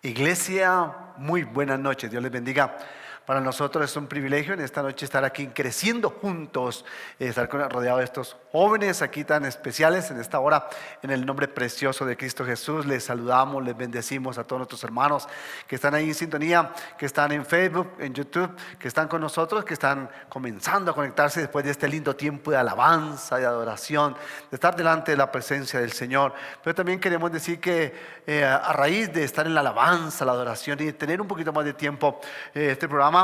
Iglesia, muy buenas noches, Dios les bendiga. Para nosotros es un privilegio en esta noche estar aquí creciendo juntos, estar rodeado de estos jóvenes aquí tan especiales en esta hora. En el nombre precioso de Cristo Jesús les saludamos, les bendecimos a todos nuestros hermanos que están ahí en sintonía, que están en Facebook, en YouTube, que están con nosotros, que están comenzando a conectarse después de este lindo tiempo de alabanza, de adoración, de estar delante de la presencia del Señor. Pero también queremos decir que a raíz de estar en la alabanza, la adoración y de tener un poquito más de tiempo, este programa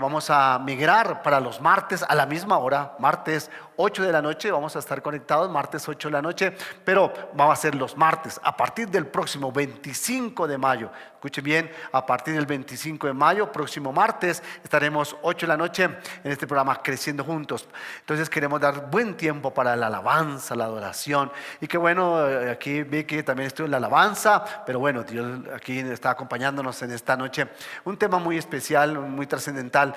vamos a migrar para los martes a la misma hora, martes 8 de la noche, vamos a estar conectados martes 8 de la noche, pero vamos a ser los martes a partir del próximo 25 de mayo. Escuchen bien, a partir del 25 de mayo, próximo martes, estaremos 8 de la noche en este programa Creciendo Juntos. Entonces queremos dar buen tiempo para la alabanza, la adoración. Y que bueno, aquí vi que también estuvo en la alabanza, pero bueno, Dios aquí está acompañándonos en esta noche. Un tema muy especial, muy trascendental,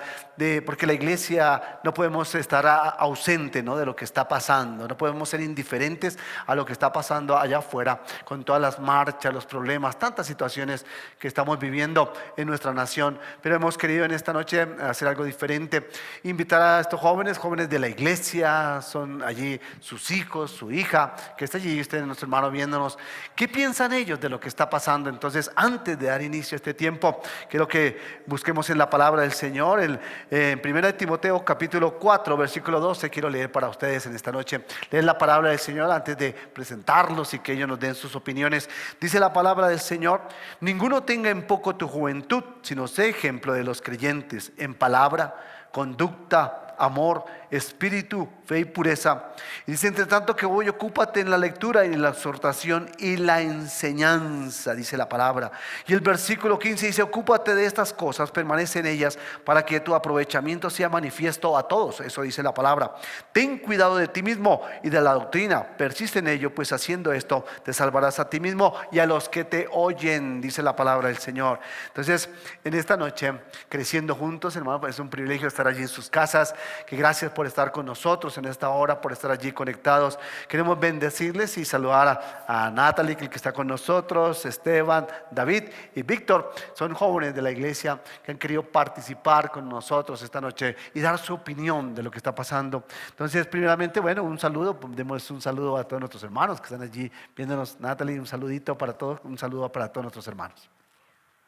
porque la iglesia no podemos estar ausente, ¿no?, de lo que está pasando. No podemos ser indiferentes a lo que está pasando allá afuera, con todas las marchas, los problemas, tantas situaciones que estamos viviendo en nuestra nación. Pero hemos querido en esta noche hacer algo diferente, invitar a estos jóvenes de la iglesia, son allí sus hijos, su hija, que está allí, usted, nuestro hermano, viéndonos. ¿Qué piensan ellos de lo que está pasando? Entonces, antes de dar inicio a este tiempo, quiero que busquemos en la palabra del Señor, en 1 Timoteo capítulo 4, versículo 12, quiero leer para ustedes en esta noche. Leer la palabra del Señor antes de presentarlos y que ellos nos den sus opiniones. Dice la palabra del Señor: ninguno tenga en poco tu juventud, sino sé ejemplo de los creyentes en palabra, conducta, amor, espíritu, fe y pureza. Y dice: entre tanto que voy, ocúpate en la lectura y en la exhortación y la enseñanza, dice la palabra. Y el versículo 15 dice: ocúpate de estas cosas, permanece en ellas, para que tu aprovechamiento sea manifiesto a todos. Eso dice la palabra. Ten cuidado de ti mismo y de la doctrina, persiste en ello, pues haciendo esto te salvarás a ti mismo y a los que te oyen, dice la palabra del Señor. Entonces, en esta noche, creciendo juntos, hermano, es un privilegio estar allí en sus casas. Que gracias por estar con nosotros en esta hora, por estar allí conectados. Queremos bendecirles y saludar a Natalie, que está con nosotros, Esteban, David y Víctor. Son jóvenes de la iglesia que han querido participar con nosotros esta noche y dar su opinión de lo que está pasando. Entonces, primeramente, bueno, un saludo, demos un saludo a todos nuestros hermanos que están allí viéndonos. Natalie, un saludito para todos, un saludo para todos nuestros hermanos.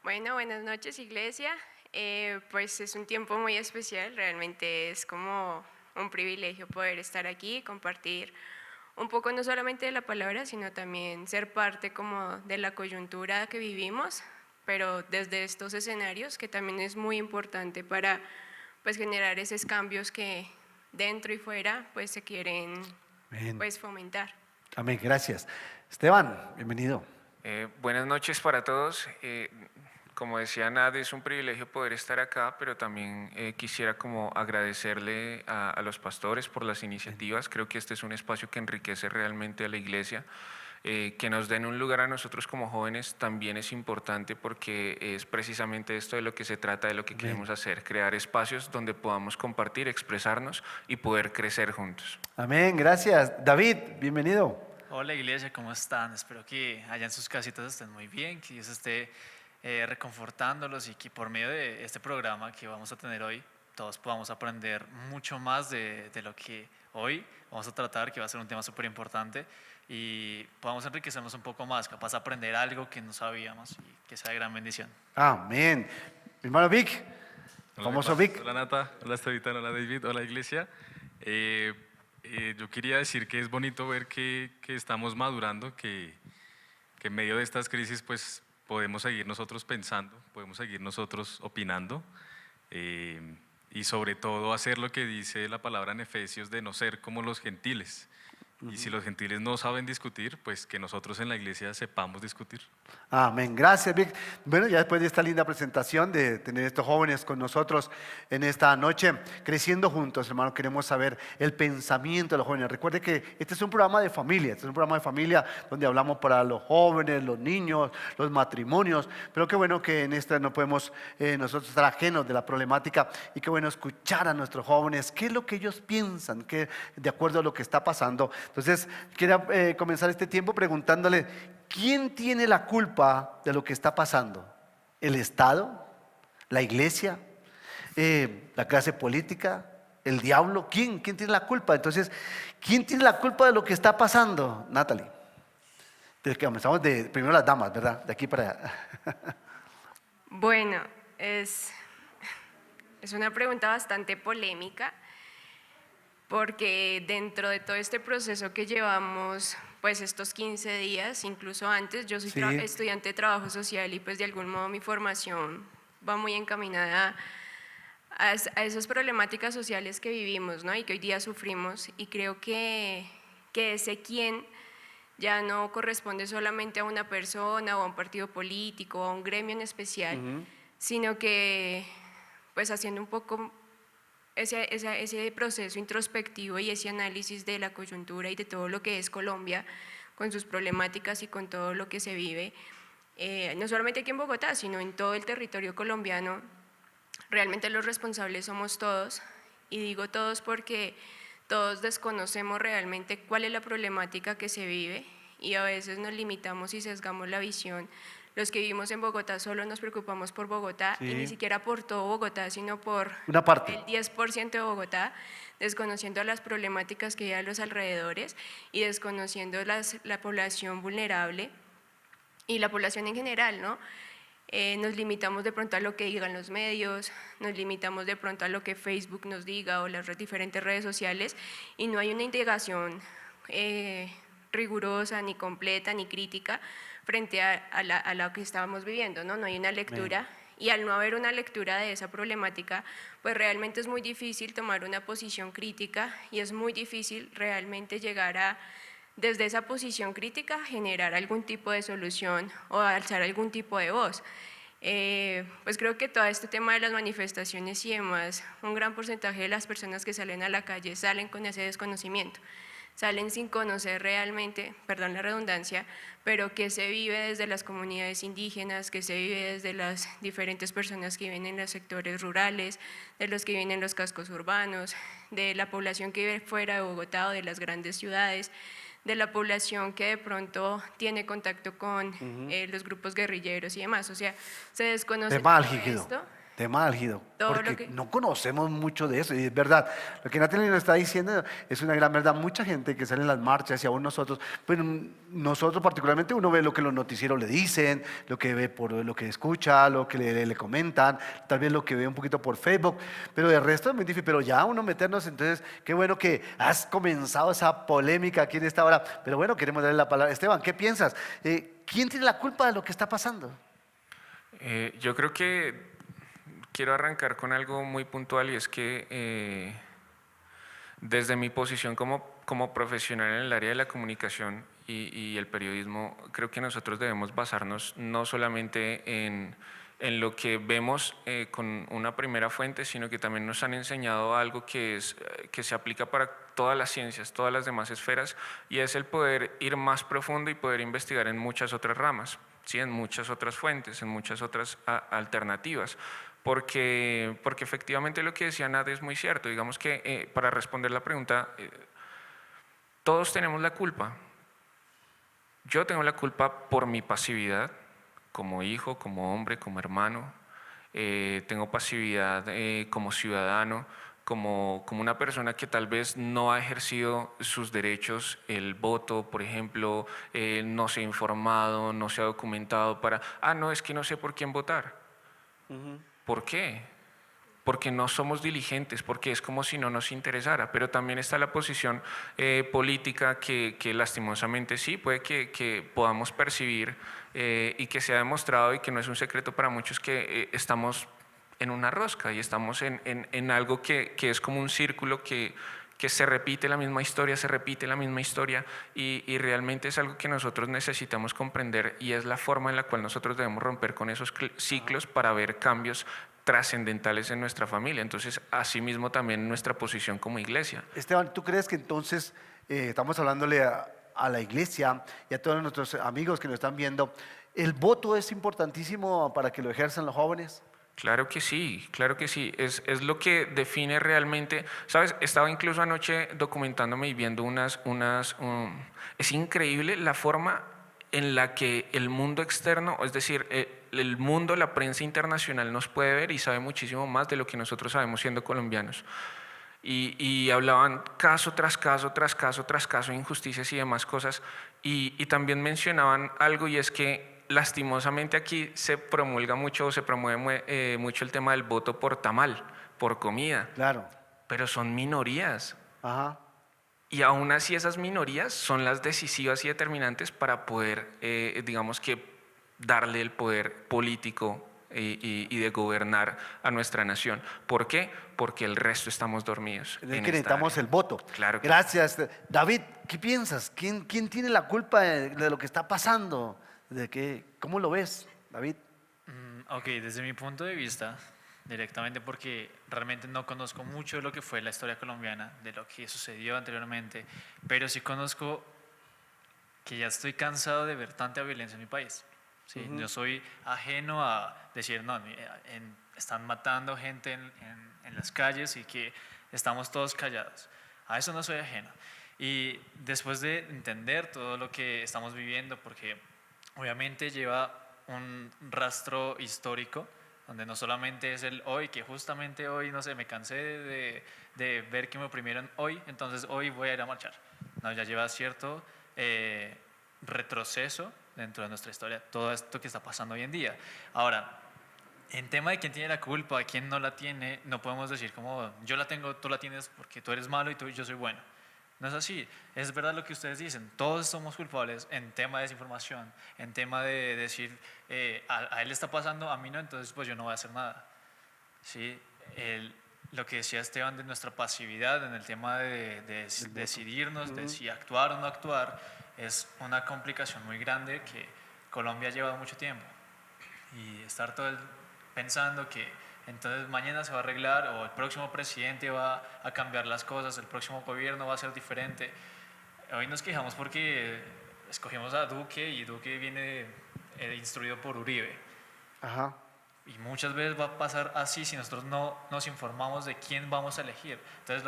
Bueno, buenas noches, iglesia. Pues es un tiempo muy especial, realmente es como un privilegio poder estar aquí, compartir un poco no solamente de la palabra, sino también ser parte como de la coyuntura que vivimos, pero desde estos escenarios, que también es muy importante para pues generar esos cambios que dentro y fuera pues se quieren pues fomentar. Amén, gracias. Esteban, bienvenido. Buenas noches para todos. Como decía Nad, es un privilegio poder estar acá, pero también quisiera como agradecerle a los pastores por las iniciativas. Creo que este es un espacio que enriquece realmente a la iglesia. Que nos den un lugar a nosotros como jóvenes también es importante, porque es precisamente esto de lo que se trata, de lo que queremos hacer, crear espacios donde podamos compartir, expresarnos y poder crecer juntos. Amén, gracias. David, bienvenido. Hola iglesia, ¿cómo están? Espero que allá en sus casitas estén muy bien, que Dios esté reconfortándolos y que por medio de este programa que vamos a tener hoy todos podamos aprender mucho más de lo que hoy vamos a tratar, que va a ser un tema súper importante, y podamos enriquecernos un poco más, capaz de aprender algo que no sabíamos y que sea de gran bendición. Amén. Mi hermano Vic, famoso Vic. Hola Nata, hola Esteban, hola David, hola iglesia. Yo quería decir que es bonito ver que estamos madurando, que en medio de estas crisis pues podemos seguir nosotros pensando, podemos seguir nosotros opinando, y sobre todo hacer lo que dice la palabra en Efesios, de no ser como los gentiles. Y si los gentiles no saben discutir, pues que nosotros en la iglesia sepamos discutir. Amén, gracias Vic. Bueno, ya después de esta linda presentación, de tener estos jóvenes con nosotros en esta noche, creciendo juntos, hermano, queremos saber el pensamiento de los jóvenes. Recuerde que este es un programa de familia, este es un programa de familia donde hablamos para los jóvenes, los niños, los matrimonios, pero qué bueno que en esta no podemos nosotros estar ajenos de la problemática, y qué bueno escuchar a nuestros jóvenes, qué es lo que ellos piensan, que de acuerdo a lo que está pasando. Entonces, quiero comenzar este tiempo preguntándole: ¿quién tiene la culpa de lo que está pasando? ¿El Estado? ¿La iglesia? ¿La clase política? ¿El diablo? ¿Quién tiene la culpa? Entonces, ¿quién tiene la culpa de lo que está pasando, Natalie? Desde que comenzamos primero las damas, ¿verdad? De aquí para allá. Bueno, es una pregunta bastante polémica porque dentro de todo este proceso que llevamos, pues estos 15 días, incluso antes, yo soy Sí. estudiante de trabajo social y pues de algún modo mi formación va muy encaminada a esas problemáticas sociales que vivimos, ¿no? Y que hoy día sufrimos, y creo que ese quién ya no corresponde solamente a una persona o a un partido político o a un gremio en especial, sino que pues haciendo un poco ese proceso introspectivo y ese análisis de la coyuntura y de todo lo que es Colombia, con sus problemáticas y con todo lo que se vive, no solamente aquí en Bogotá, sino en todo el territorio colombiano, realmente los responsables somos todos, y digo todos porque todos desconocemos realmente cuál es la problemática que se vive y a veces nos limitamos y sesgamos la visión. Los que vivimos en Bogotá solo nos preocupamos por Bogotá y ni siquiera por todo Bogotá, sino por Una parte. el 10% de Bogotá, desconociendo las problemáticas que hay a los alrededores y desconociendo la población vulnerable y la población en general, ¿no? Nos limitamos de pronto a lo que digan los medios, nos limitamos de pronto a lo que Facebook nos diga o las diferentes redes sociales, y no hay una indagación rigurosa, ni completa, ni crítica frente a lo que estábamos viviendo, ¿no? No hay una lectura. Y al no haber una lectura de esa problemática, pues realmente es muy difícil tomar una posición crítica y es muy difícil realmente llegar a, desde esa posición crítica, generar algún tipo de solución o alzar algún tipo de voz. Pues creo que todo este tema de las manifestaciones y demás, un gran porcentaje de las personas que salen a la calle salen con ese desconocimiento, salen sin conocer realmente, perdón la redundancia, pero que se vive desde las comunidades indígenas, que se vive desde las diferentes personas que viven en los sectores rurales, de los que viven en los cascos urbanos, de la población que vive fuera de Bogotá o de las grandes ciudades, de la población que de pronto tiene contacto con los grupos guerrilleros y demás. O sea, se desconoce Tema todo álgido, esto. tema álgido, Todo lo porque que- no conocemos mucho de eso, y es verdad, lo que Natalie nos está diciendo es una gran verdad. Mucha gente que sale en las marchas y aún nosotros, pero nosotros particularmente uno ve lo que los noticieros le dicen, lo que ve por lo que escucha, lo que le comentan, tal vez lo que ve un poquito por Facebook, pero de resto es muy difícil. Pero ya uno meternos, entonces, qué bueno que has comenzado esa polémica aquí en esta hora, pero bueno, queremos darle la palabra. Esteban, ¿qué piensas? ¿Quién tiene la culpa de lo que está pasando? Yo creo que quiero arrancar con algo muy puntual, y es que desde mi posición como profesional en el área de la comunicación y el periodismo, creo que nosotros debemos basarnos no solamente en lo que vemos con una primera fuente, sino que también nos han enseñado algo que se aplica para todas las ciencias, todas las demás esferas, y es el poder ir más profundo y poder investigar en muchas otras ramas, ¿sí? En muchas otras fuentes, en muchas otras alternativas. Porque efectivamente lo que decía Nat es muy cierto. Digamos que para responder la pregunta, todos tenemos la culpa. Yo tengo la culpa por mi pasividad como hijo, como hombre, como hermano. Tengo pasividad como ciudadano, como una persona que tal vez no ha ejercido sus derechos, el voto, por ejemplo, no se ha informado, no se ha documentado para, no, es que no sé por quién votar. ¿Por qué? Porque no somos diligentes, porque es como si no nos interesara. Pero también está la posición política que lastimosamente sí, puede que podamos percibir y que se ha demostrado, y que no es un secreto para muchos, que estamos en una rosca y estamos en algo que es como un círculo que se repite la misma historia, y realmente es algo que nosotros necesitamos comprender, y es la forma en la cual nosotros debemos romper con esos ciclos para ver cambios trascendentales en nuestra familia. Entonces, asimismo también nuestra posición como iglesia. Esteban, ¿tú crees que entonces estamos hablándole a la iglesia y a todos nuestros amigos que nos están viendo, el voto es importantísimo para que lo ejerzan los jóvenes? Claro que sí, claro que sí. Es lo que define realmente. ¿Sabes? Estaba incluso anoche documentándome y viendo es increíble la forma en la que el mundo externo, es decir, el mundo, la prensa internacional nos puede ver y sabe muchísimo más de lo que nosotros sabemos siendo colombianos. Y hablaban caso tras caso, tras caso, tras caso, injusticias y demás cosas. Y también mencionaban algo, y es que lastimosamente aquí se promulga mucho o se promueve mucho el tema del voto por tamal, por comida, Claro. pero son minorías. Ajá. Y aún así esas minorías son las decisivas y determinantes para poder, digamos que, darle el poder político y de gobernar a nuestra nación. ¿Por qué? Porque el resto estamos dormidos. Es que en esta necesitamos área. el voto. Claro que Gracias. David, ¿qué piensas? ¿Quién tiene la culpa de lo que está pasando? ¿Cómo lo ves, David? Ok, desde mi punto de vista, directamente porque realmente no conozco mucho de lo que fue la historia colombiana, de lo que sucedió anteriormente, pero sí conozco que ya estoy cansado de ver tanta violencia en mi país. ¿Sí? Yo soy ajeno a decir, no, están matando gente en las calles y que estamos todos callados. A eso no soy ajeno. Y después de entender todo lo que estamos viviendo, porque obviamente lleva un rastro histórico, donde no solamente es el hoy, que justamente hoy, no sé, me cansé de ver que me oprimieron hoy, entonces hoy voy a ir a marchar. No, ya lleva cierto retroceso dentro de nuestra historia, todo esto que está pasando hoy en día. Ahora, en tema de quién tiene la culpa, quién no la tiene, no podemos decir como yo la tengo, tú la tienes porque tú eres malo y yo soy bueno. No es así, es verdad lo que ustedes dicen, todos somos culpables en tema de desinformación, en tema de decir, a él le está pasando, a mí no, entonces pues yo no voy a hacer nada. ¿Sí? Lo que decía Esteban de nuestra pasividad en el tema de decidirnos, de si actuar o no actuar, es una complicación muy grande que Colombia ha llevado mucho tiempo. Y estar pensando que entonces mañana se va a arreglar o el próximo presidente va a cambiar las cosas, el próximo gobierno va a ser diferente. Hoy nos quejamos porque escogimos a Duque y Duque viene instruido por Uribe. Ajá. Y muchas veces va a pasar así si nosotros no nos informamos de quién vamos a elegir. Entonces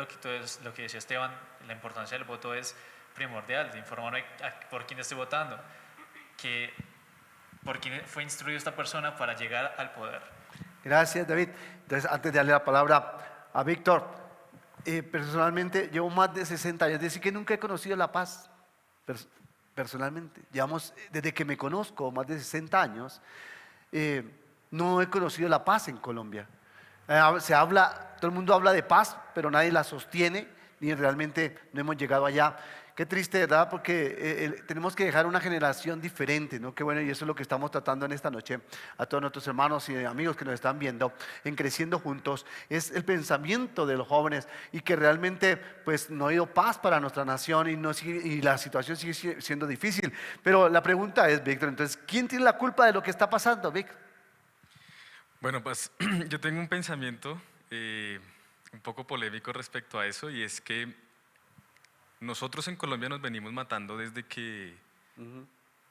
lo que decía Esteban, la importancia del voto es primordial, de informarme por quién estoy votando, por quién fue instruido esta persona para llegar al poder. Gracias, David. Entonces, antes de darle la palabra a Víctor, personalmente llevo más de 60 años, es decir, que nunca he conocido la paz, personalmente. Llevamos, desde que me conozco, más de 60 años, no he conocido la paz en Colombia. Todo el mundo habla de paz, pero nadie la sostiene, ni realmente no hemos llegado allá. Qué triste, ¿verdad? Porque tenemos que dejar una generación diferente, ¿no? Qué bueno, y eso es lo que estamos tratando en esta noche a todos nuestros hermanos y amigos que nos están viendo en Creciendo Juntos. Es el pensamiento de los jóvenes y que realmente pues no ha habido paz para nuestra nación y la situación sigue siendo difícil. Pero la pregunta es, Víctor, entonces, ¿quién tiene la culpa de lo que está pasando, Víctor? Bueno, pues yo tengo un pensamiento un poco polémico respecto a eso, y es que nosotros en Colombia nos venimos matando desde que,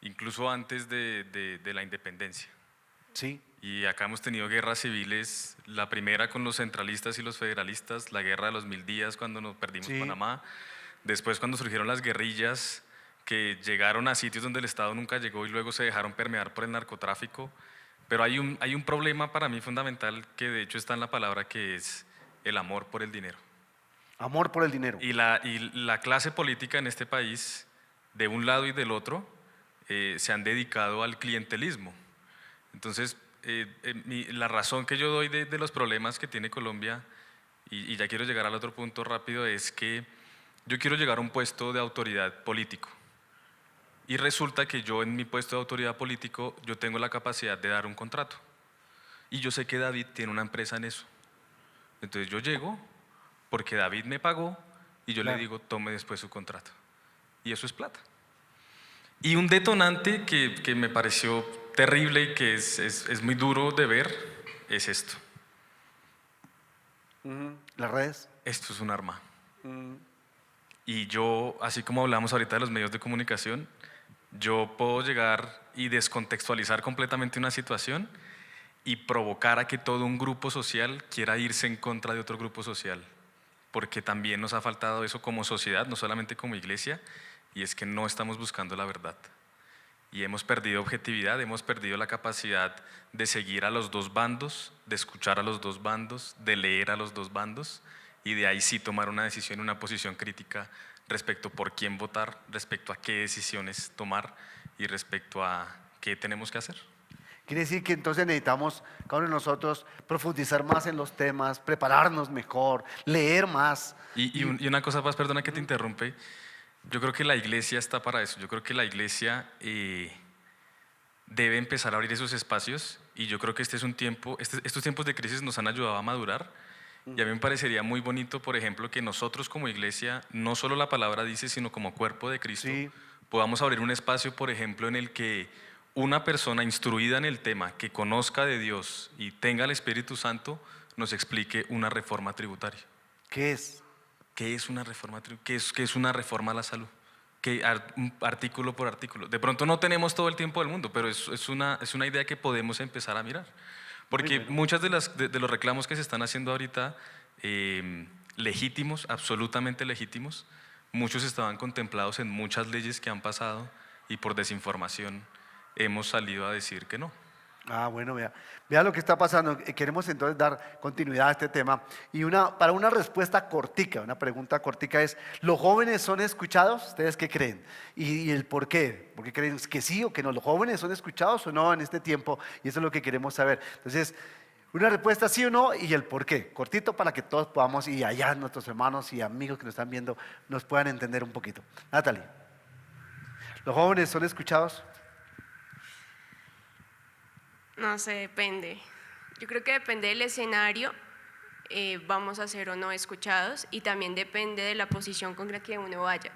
incluso antes de la independencia. Sí. Y acá hemos tenido guerras civiles, la primera con los centralistas y los federalistas, la guerra de los 1000 días cuando nos perdimos Panamá, después cuando surgieron las guerrillas que llegaron a sitios donde el Estado nunca llegó y luego se dejaron permear por el narcotráfico. Pero hay un problema para mí fundamental que de hecho está en la palabra, que es el amor por el dinero. Amor por el dinero. Y la clase política en este país, de un lado y del otro, se han dedicado al clientelismo. Entonces, la razón que yo doy de los problemas que tiene Colombia, y ya quiero llegar al otro punto rápido, es que yo quiero llegar a un puesto de autoridad político. Y resulta que yo en mi puesto de autoridad político, yo tengo la capacidad de dar un contrato. Y yo sé que David tiene una empresa en eso. Entonces yo llego porque David me pagó y yo le digo, tome después su contrato. Y eso es plata. Y un detonante que me pareció terrible y que es muy duro de ver es esto. Las redes. Esto es un arma. Y yo, así como hablamos ahorita de los medios de comunicación, yo puedo llegar y descontextualizar completamente una situación y provocar a que todo un grupo social quiera irse en contra de otro grupo social, porque también nos ha faltado eso como sociedad, no solamente como iglesia, y es que no estamos buscando la verdad. y hemos perdido objetividad, hemos perdido la capacidad de seguir a los dos bandos, de escuchar a los dos bandos, de leer a los dos bandos y de ahí sí tomar una decisión, una posición crítica respecto por quién votar, respecto a qué decisiones tomar y respecto a qué tenemos que hacer. Quiere decir que entonces necesitamos, cada uno de nosotros, profundizar más en los temas, prepararnos mejor, leer más. Y una cosa más, perdona que te interrumpe, yo creo que la iglesia está para eso, yo creo que la iglesia debe empezar a abrir esos espacios y yo creo que este es un tiempo, estos tiempos de crisis nos han ayudado a madurar y a mí me parecería muy bonito, por ejemplo, que nosotros como iglesia, no solo la palabra dice, sino como cuerpo de Cristo, Sí. podamos abrir un espacio, por ejemplo, en el que una persona instruida en el tema, que conozca de Dios y tenga el Espíritu Santo, nos explique una reforma tributaria. ¿Qué es? ¿Qué es una reforma tributaria? ¿Qué es una reforma a la salud? Artículo por artículo. De pronto no tenemos todo el tiempo del mundo, pero es una idea que podemos empezar a mirar. Porque muchas de los reclamos que se están haciendo ahorita, legítimos, absolutamente legítimos, muchos estaban contemplados en muchas leyes que han pasado y por desinformación hemos salido a decir que no. Ah, bueno, vea lo que está pasando. Queremos entonces dar continuidad a este tema. Y para una respuesta cortica, una pregunta cortica es, ¿los jóvenes son escuchados? ¿Ustedes qué creen? ¿Y el por qué? ¿Por qué creen que sí o que no? ¿Los jóvenes son escuchados o no en este tiempo? Y eso es lo que queremos saber. Entonces, una respuesta sí o no y el por qué. Cortito para que todos podamos, y allá nuestros hermanos y amigos que nos están viendo, nos puedan entender un poquito. Natalie, ¿los jóvenes son escuchados? No sé, depende. Yo creo que depende del escenario, vamos a ser o no escuchados y también depende de la posición con la que uno vaya.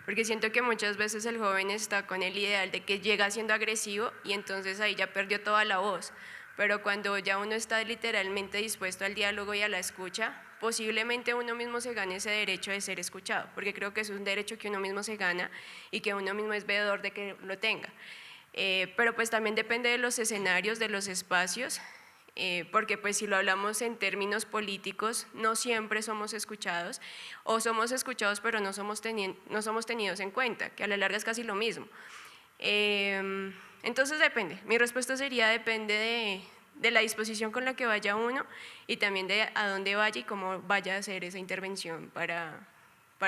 Porque siento que muchas veces el joven está con el ideal de que llega siendo agresivo y entonces ahí ya perdió toda la voz. Pero cuando ya uno está literalmente dispuesto al diálogo y a la escucha, posiblemente uno mismo se gane ese derecho de ser escuchado, porque creo que es un derecho que uno mismo se gana y que uno mismo es veedor de que lo tenga. Pero pues también depende de los escenarios, de los espacios, porque pues si lo hablamos en términos políticos, no siempre somos escuchados, o somos escuchados pero no somos tenidos en cuenta, que a la larga es casi lo mismo. Entonces depende, mi respuesta sería depende de la disposición con la que vaya uno y también de a dónde vaya y cómo vaya a hacer esa intervención para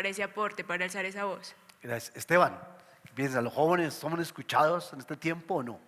ese aporte, para alzar esa voz. Gracias. Esteban, ¿qué piensas? ¿Los jóvenes son escuchados en este tiempo o no?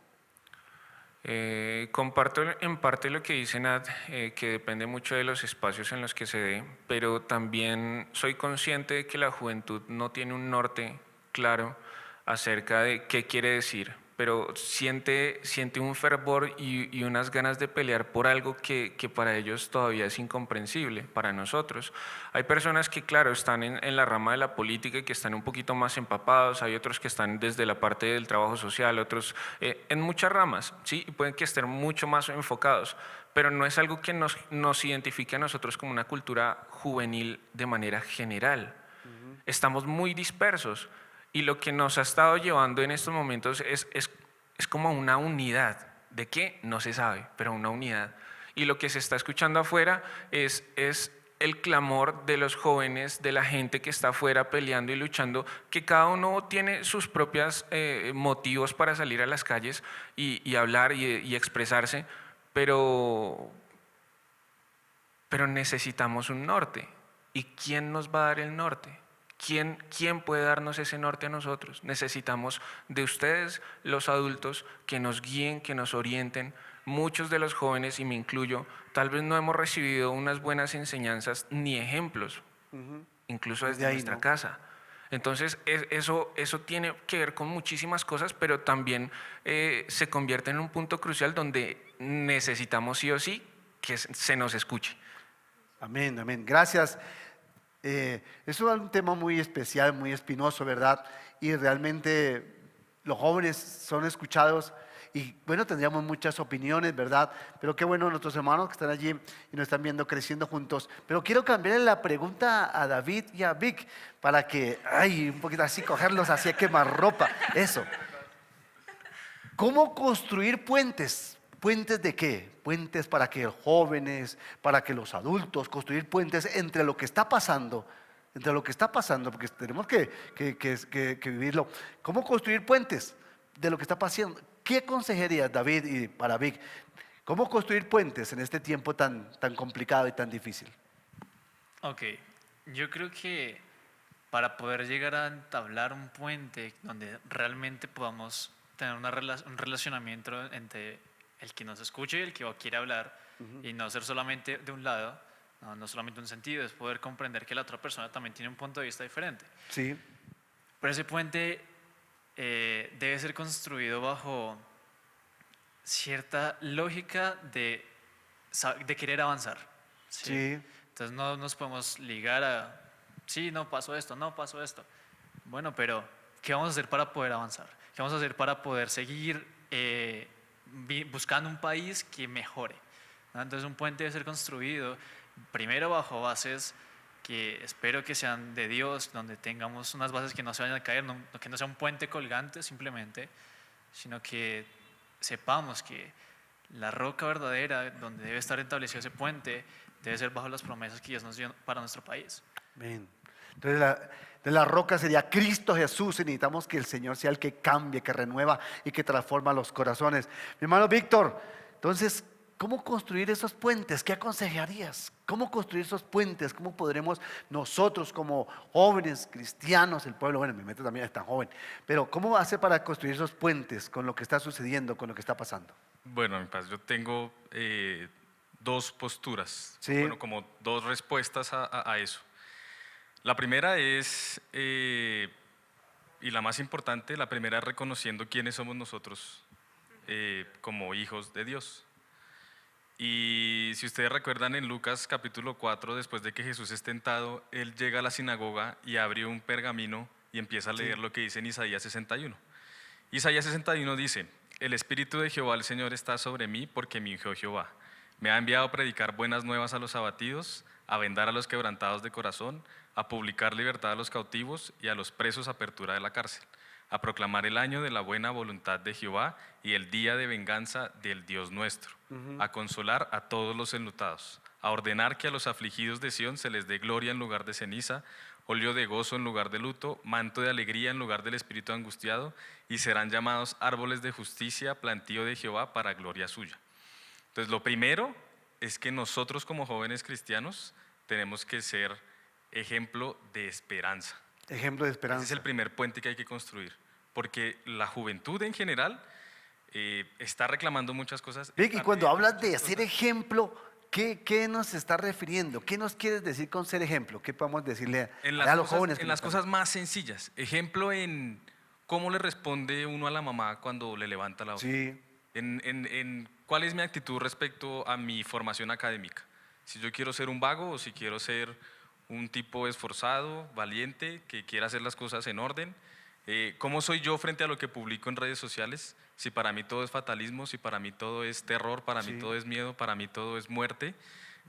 Comparto en parte lo que dice Nat, que depende mucho de los espacios en los que se dé, pero también soy consciente de que la juventud no tiene un norte claro acerca de qué quiere decir, pero siente un fervor y unas ganas de pelear por algo que para ellos todavía es incomprensible, para nosotros. Hay personas que, claro, están en la rama de la política y que están un poquito más empapados, hay otros que están desde la parte del trabajo social, otros en muchas ramas, ¿sí? Y pueden que estén mucho más enfocados, pero no es algo que nos identifique a nosotros como una cultura juvenil de manera general. Estamos muy dispersos. Y lo que nos ha estado llevando en estos momentos es como una unidad. ¿De qué? No se sabe, pero una unidad. Y lo que se está escuchando afuera es el clamor de los jóvenes, de la gente que está afuera peleando y luchando, que cada uno tiene sus propios motivos para salir a las calles y hablar y expresarse, pero necesitamos un norte. ¿Y quién nos va a dar el norte? ¿Quién puede darnos ese norte a nosotros? Necesitamos de ustedes, los adultos, que nos guíen, que nos orienten. Muchos de los jóvenes, y me incluyo, tal vez no hemos recibido unas buenas enseñanzas ni ejemplos, incluso desde nuestra casa. Entonces, eso tiene que ver con muchísimas cosas, pero también se convierte en un punto crucial donde necesitamos sí o sí que se nos escuche. Amén, amén. Gracias. Es un tema muy especial, muy espinoso, ¿verdad? Y realmente los jóvenes son escuchados y bueno, tendríamos muchas opiniones, ¿verdad? Pero qué bueno nuestros hermanos que están allí y nos están viendo creciendo juntos. Pero quiero cambiarle la pregunta a David y a Vic para que, un poquito así, cogerlos así a quemarropa. Eso. ¿Cómo construir puentes? ¿Puentes de qué? Puentes para que los jóvenes, para que los adultos, construir puentes entre lo que está pasando, porque tenemos que vivirlo. ¿Cómo construir puentes? de lo que está pasando, ¿qué aconsejarías, David, y para Vic? ¿Cómo construir puentes en este tiempo tan complicado y tan difícil? Ok, yo creo que para poder llegar a entablar un puente donde realmente podamos tener un relacionamiento entre el que nos escucha y el que quiere hablar, y no ser solamente de un lado, no solamente un sentido, es poder comprender que la otra persona también tiene un punto de vista diferente. Sí, Pero ese puente debe ser construido bajo cierta lógica de querer avanzar. ¿Sí? sí, Entonces no nos podemos ligar a, sí, no pasó esto, no pasó esto. Bueno, pero ¿qué vamos a hacer para poder avanzar? ¿Qué vamos a hacer para poder seguir buscando un país que mejore? ¿No? Entonces un puente debe ser construido primero bajo bases que espero que sean de Dios, donde tengamos unas bases que no se vayan a caer, que no sea un puente colgante simplemente, sino que sepamos que la roca verdadera donde debe estar establecido ese puente debe ser bajo las promesas que Dios nos dio para nuestro país. amén. Entonces la roca sería Cristo Jesús y necesitamos que el Señor sea el que cambie, que renueva y que transforma los corazones. Mi hermano Víctor, entonces, ¿cómo construir esos puentes? ¿Qué aconsejarías? ¿Cómo construir esos puentes? ¿Cómo podremos nosotros como jóvenes cristianos, el pueblo, bueno, mi mente también es tan joven, pero ¿cómo hacer para construir esos puentes con lo que está sucediendo, con lo que está pasando? Bueno, mi paz, yo tengo dos posturas, Sí. bueno, como dos respuestas a eso. La primera es, y la más importante, la primera es reconociendo quiénes somos nosotros como hijos de Dios. Y si ustedes recuerdan en Lucas capítulo 4, después de que Jesús es tentado, él llega a la sinagoga y abre un pergamino y empieza a leer lo que dice en Isaías 61. Isaías 61 dice: el Espíritu de Jehová el Señor está sobre mí porque me ungió Jehová. Me ha enviado a predicar buenas nuevas a los abatidos, a vendar a los quebrantados de corazón, a publicar libertad a los cautivos y a los presos apertura de la cárcel, a proclamar el año de la buena voluntad de Jehová y el día de venganza del Dios nuestro, a consolar a todos los enlutados, a ordenar que a los afligidos de Sión se les dé gloria en lugar de ceniza, óleo de gozo en lugar de luto, manto de alegría en lugar del espíritu angustiado, y serán llamados árboles de justicia, plantío de Jehová para gloria suya. Entonces, lo primero es que nosotros como jóvenes cristianos tenemos que ser ejemplo de esperanza. Ejemplo de esperanza. Ese es el primer puente que hay que construir, porque la juventud en general está reclamando muchas cosas. Vic, y cuando hablas de ser ejemplo, ¿qué nos está refiriendo? ¿Qué nos quieres decir con ser ejemplo? ¿Qué podemos decirle a los jóvenes? En las cosas más sencillas. Ejemplo en cómo le responde uno a la mamá cuando le levanta la voz. Sí, En cuál es mi actitud respecto a mi formación académica. Si yo quiero ser un vago o si quiero ser un tipo esforzado, valiente, que quiera hacer las cosas en orden. ¿Cómo soy yo frente a lo que publico en redes sociales? Si para mí todo es fatalismo, si para mí todo es terror, para mí todo es miedo, para mí todo es muerte.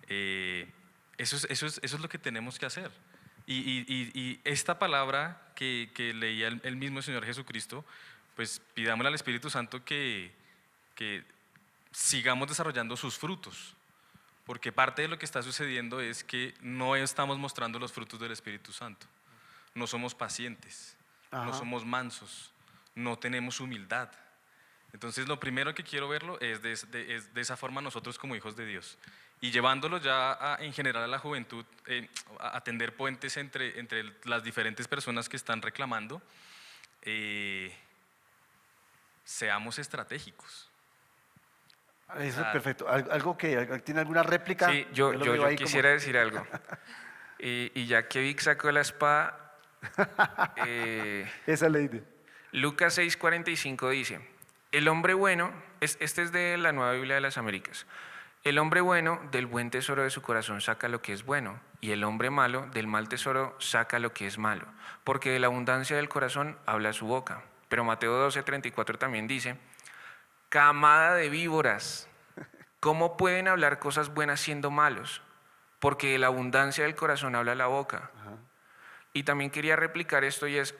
Eso es lo que tenemos que hacer. Y esta palabra que leía el mismo Señor Jesucristo, pues pidámosle al Espíritu Santo que sigamos desarrollando sus frutos. Porque parte de lo que está sucediendo es que no estamos mostrando los frutos del Espíritu Santo. No somos pacientes, no somos mansos, no tenemos humildad. Entonces lo primero que quiero verlo es de esa forma nosotros como hijos de Dios. Y llevándolo ya en general a la juventud, a tender puentes entre las diferentes personas que están reclamando, seamos estratégicos. eso es perfecto. ¿Algo que tiene alguna réplica? Sí, yo lo veo ahí quisiera decir algo. Y ya que Vic sacó la espada, Esa ley. Lucas 6:45 dice: el hombre bueno, este es de la Nueva Biblia de las Américas, el hombre bueno del buen tesoro de su corazón saca lo que es bueno, y el hombre malo del mal tesoro saca lo que es malo, porque de la abundancia del corazón habla su boca. Pero Mateo 12:34 también dice: camada de víboras, ¿cómo pueden hablar cosas buenas siendo malos? Porque de la abundancia del corazón habla la boca. Y también quería replicar esto y es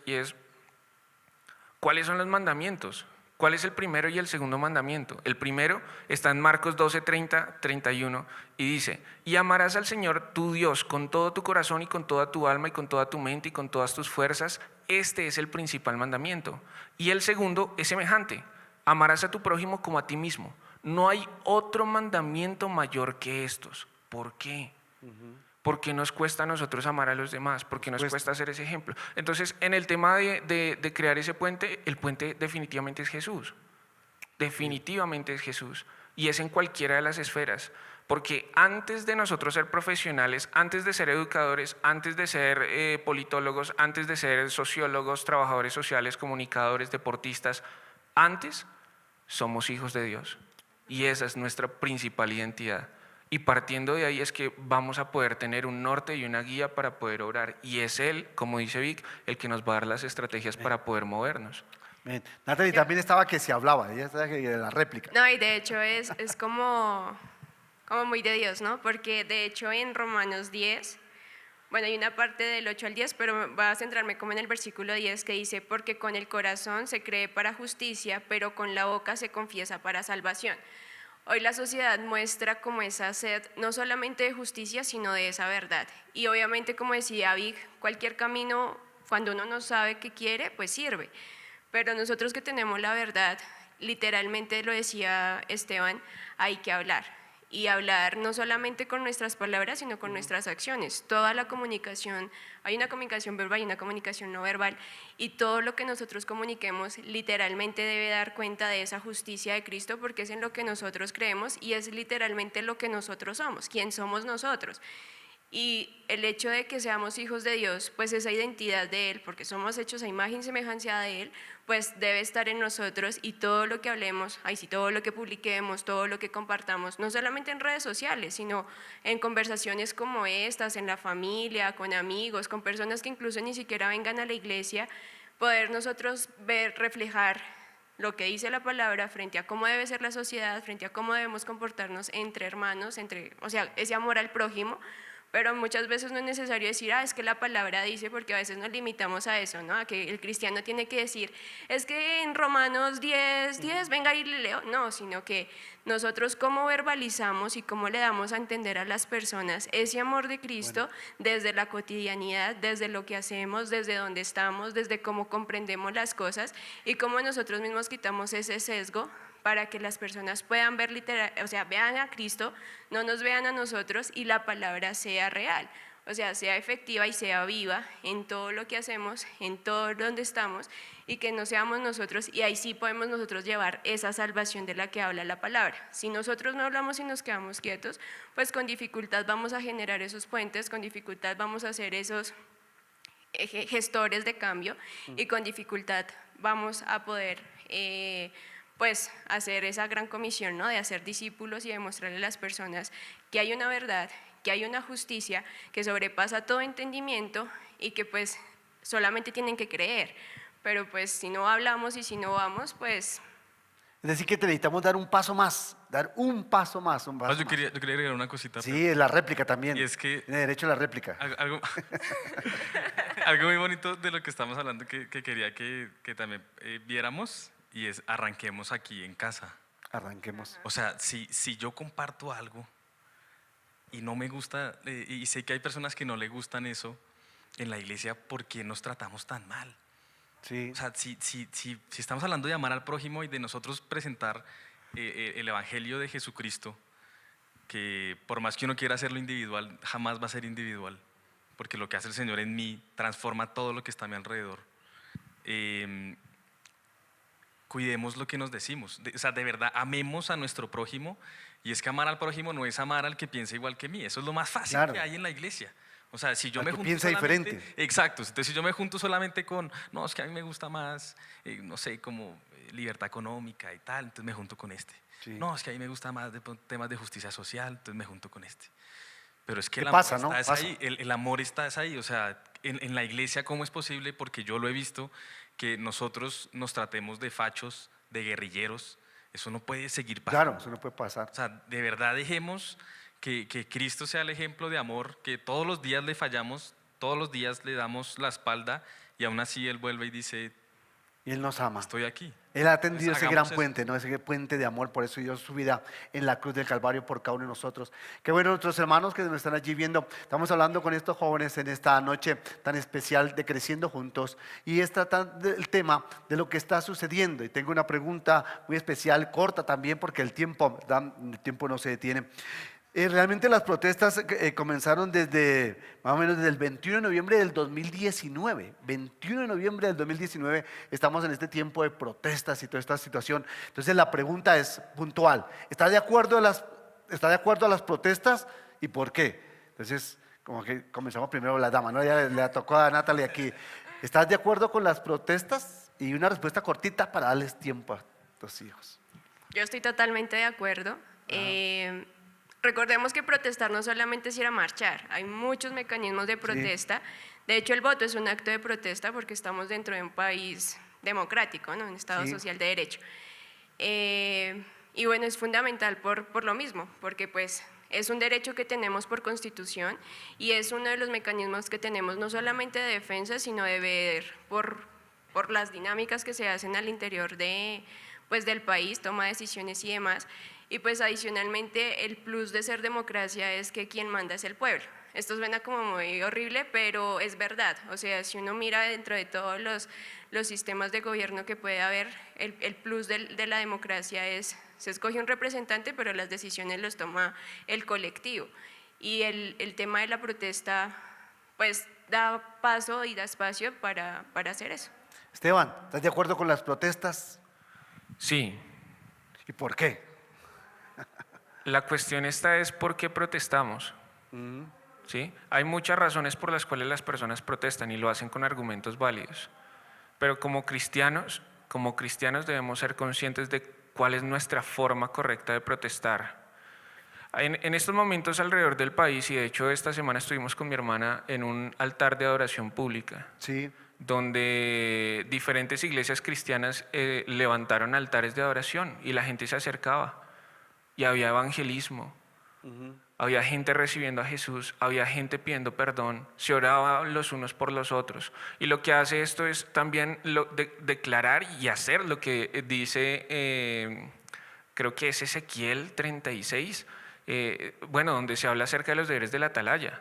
¿cuáles son los mandamientos? ¿Cuál es el primero y el segundo mandamiento? El primero está en Marcos 12, 30, 31 y dice, y amarás al Señor tu Dios con todo tu corazón y con toda tu alma y con toda tu mente y con todas tus fuerzas. Este es el principal mandamiento. Y el segundo es semejante, amarás a tu prójimo como a ti mismo. No hay otro mandamiento mayor que estos. ¿Por qué? ¿Por qué nos cuesta a nosotros amar a los demás? ¿Por qué nos cuesta hacer ese ejemplo? Entonces, en el tema de crear ese puente, el puente definitivamente es Jesús. Definitivamente es Jesús. Y es en cualquiera de las esferas. Porque antes de nosotros ser profesionales, antes de ser educadores, antes de ser politólogos, antes de ser sociólogos, trabajadores sociales, comunicadores, deportistas, antes somos hijos de Dios. Y esa es nuestra principal identidad. Y partiendo de ahí es que vamos a poder tener un norte y una guía para poder orar. Y es Él, como dice Vic, el que nos va a dar las estrategias para poder movernos. Bien. Natalie también estaba que se hablaba, ella estaba de la réplica. No, y de hecho es como muy de Dios, ¿no? Porque de hecho en Romanos 10, bueno, hay una parte del 8 al 10, pero voy a centrarme como en el versículo 10 que dice, porque con el corazón se cree para justicia, pero con la boca se confiesa para salvación. Hoy la sociedad muestra como esa sed, no solamente de justicia, sino de esa verdad. Y obviamente, como decía Vic, cualquier camino, cuando uno no sabe qué quiere, pues sirve. Pero nosotros que tenemos la verdad, literalmente lo decía Esteban, hay que hablar. Y hablar no solamente con nuestras palabras, sino con nuestras acciones. Toda la comunicación, hay una comunicación verbal y una comunicación no verbal, y todo lo que nosotros comuniquemos literalmente debe dar cuenta de esa justicia de Cristo, porque es en lo que nosotros creemos y es literalmente lo que nosotros somos, quién somos nosotros. Y el hecho de que seamos hijos de Dios, pues esa identidad de Él, porque somos hechos a imagen y semejanza de Él, pues debe estar en nosotros, y todo lo que hablemos, todo lo que publiquemos, todo lo que compartamos, no solamente en redes sociales, sino en conversaciones como estas, en la familia, con amigos, con personas que incluso ni siquiera vengan a la iglesia, poder nosotros ver, reflejar lo que dice la palabra frente a cómo debe ser la sociedad, frente a cómo debemos comportarnos entre hermanos, o sea, ese amor al prójimo. Pero muchas veces no es necesario decir, es que la palabra dice, porque a veces nos limitamos a eso, ¿no? A que el cristiano tiene que decir, es que en Romanos 10, venga y le leo. No, sino que nosotros cómo verbalizamos y cómo le damos a entender a las personas ese amor de Cristo desde la cotidianidad, desde lo que hacemos, desde donde estamos, desde cómo comprendemos las cosas y cómo nosotros mismos quitamos ese sesgo para que las personas puedan ver vean a Cristo, no nos vean a nosotros y la palabra sea real, sea efectiva y sea viva en todo lo que hacemos, en todo donde estamos, y que no seamos nosotros, y ahí sí podemos nosotros llevar esa salvación de la que habla la palabra. Si nosotros no hablamos y nos quedamos quietos, pues con dificultad vamos a generar esos puentes, con dificultad vamos a hacer esos gestores de cambio, y con dificultad vamos a poder pues hacer esa gran comisión, ¿no? De hacer discípulos y demostrarle a las personas que hay una verdad, que hay una justicia que sobrepasa todo entendimiento y que pues solamente tienen que creer. Pero pues si no hablamos y si no vamos, pues... Es decir, que necesitamos dar un paso más, Yo quería agregar una cosita. Sí, es la réplica también. Y es que tiene derecho a la réplica. algo, algo muy bonito de lo que estamos hablando que quería que también viéramos, y es arranquemos aquí en casa. Arranquemos. O sea, si yo comparto algo y no me gusta, y sé que hay personas que no le gustan eso en la iglesia, ¿por qué nos tratamos tan mal? Sí. O sea, si estamos hablando de amar al prójimo y de nosotros presentar el evangelio de Jesucristo, que por más que uno quiera hacerlo individual, jamás va a ser individual, porque lo que hace el Señor en mí transforma todo lo que está a mi alrededor. Cuidemos lo que nos decimos, o sea, de verdad, amemos a nuestro prójimo, y es que amar al prójimo no es amar al que piensa igual que mí, eso es lo más fácil que hay en la iglesia. O sea, si yo me junto piensa solamente, diferente. exacto, entonces si yo me junto solamente con, no, es que a mí me gusta más, no sé, como libertad económica y tal, entonces me junto con este. Sí. No, es que a mí me gusta más de temas de justicia social, entonces me junto con este. Pero es que ¿Qué el amor pasa, no? está Pasa. ahí, el amor está ahí, o sea, en la iglesia, ¿cómo es posible? Porque yo lo he visto, que nosotros nos tratemos de fachos, de guerrilleros, eso no puede seguir pasando. Claro, eso no puede pasar. O sea, de verdad dejemos que Cristo sea el ejemplo de amor, que todos los días le fallamos, todos los días le damos la espalda, y aún así Él vuelve y dice, Y Él nos ama. estoy aquí. Él ha tendido Entonces, ese gran hagamos eso. puente, ¿no? Ese puente de amor, por eso dio su vida en la cruz del Calvario por cada uno de nosotros. Qué bueno, nuestros hermanos que nos están allí viendo. Estamos hablando con estos jóvenes en esta noche tan especial de Creciendo Juntos. Y es tratando el tema de lo que está sucediendo. Y tengo una pregunta muy especial, corta también, porque el tiempo, ¿verdad? El tiempo no se detiene. Realmente las protestas comenzaron desde más o menos desde el 21 de noviembre del 2019. 21 de noviembre del 2019 estamos en este tiempo de protestas y toda esta situación. Entonces la pregunta es puntual. ¿Está de acuerdo a las protestas y por qué? Entonces, como que comenzamos primero la dama, ¿no? Ya le tocó a Natalie aquí. ¿Estás de acuerdo con las protestas? Y una respuesta cortita para darles tiempo a tus hijos. Yo estoy totalmente de acuerdo. Recordemos que protestar no solamente es ir a marchar, hay muchos mecanismos de protesta. De hecho, el voto es un acto de protesta porque estamos dentro de un país democrático, ¿no? Un Estado social de derecho. Y bueno, es fundamental por lo mismo, porque pues es un derecho que tenemos por Constitución y es uno de los mecanismos que tenemos no solamente de defensa, sino de ver por las dinámicas que se hacen al interior pues del país, toma de decisiones y demás. Y pues adicionalmente el plus de ser democracia es que quien manda es el pueblo. Esto suena como muy horrible, pero es verdad. O sea, si uno mira dentro de todos los sistemas de gobierno que puede haber, el plus de la democracia es, se escoge un representante, pero las decisiones las toma el colectivo. Y el tema de la protesta, pues da paso y da espacio para hacer eso. Esteban, ¿estás de acuerdo con las protestas? Sí, ¿Y por qué? la cuestión esta es por qué protestamos. ¿Sí? Hay muchas razones por las cuales las personas protestan y lo hacen con argumentos válidos. Pero como cristianos debemos ser conscientes de cuál es nuestra forma correcta de protestar. En estos momentos alrededor del país, y de hecho esta semana estuvimos con mi hermana en un altar de adoración pública, Sí. donde diferentes iglesias cristianas levantaron altares de adoración y la gente se acercaba y había evangelismo, había gente recibiendo a Jesús, había gente pidiendo perdón, se oraba los unos por los otros. Y lo que hace esto es también declarar y hacer lo que dice, creo que es Ezequiel 36, donde se habla acerca de los deberes de la atalaya.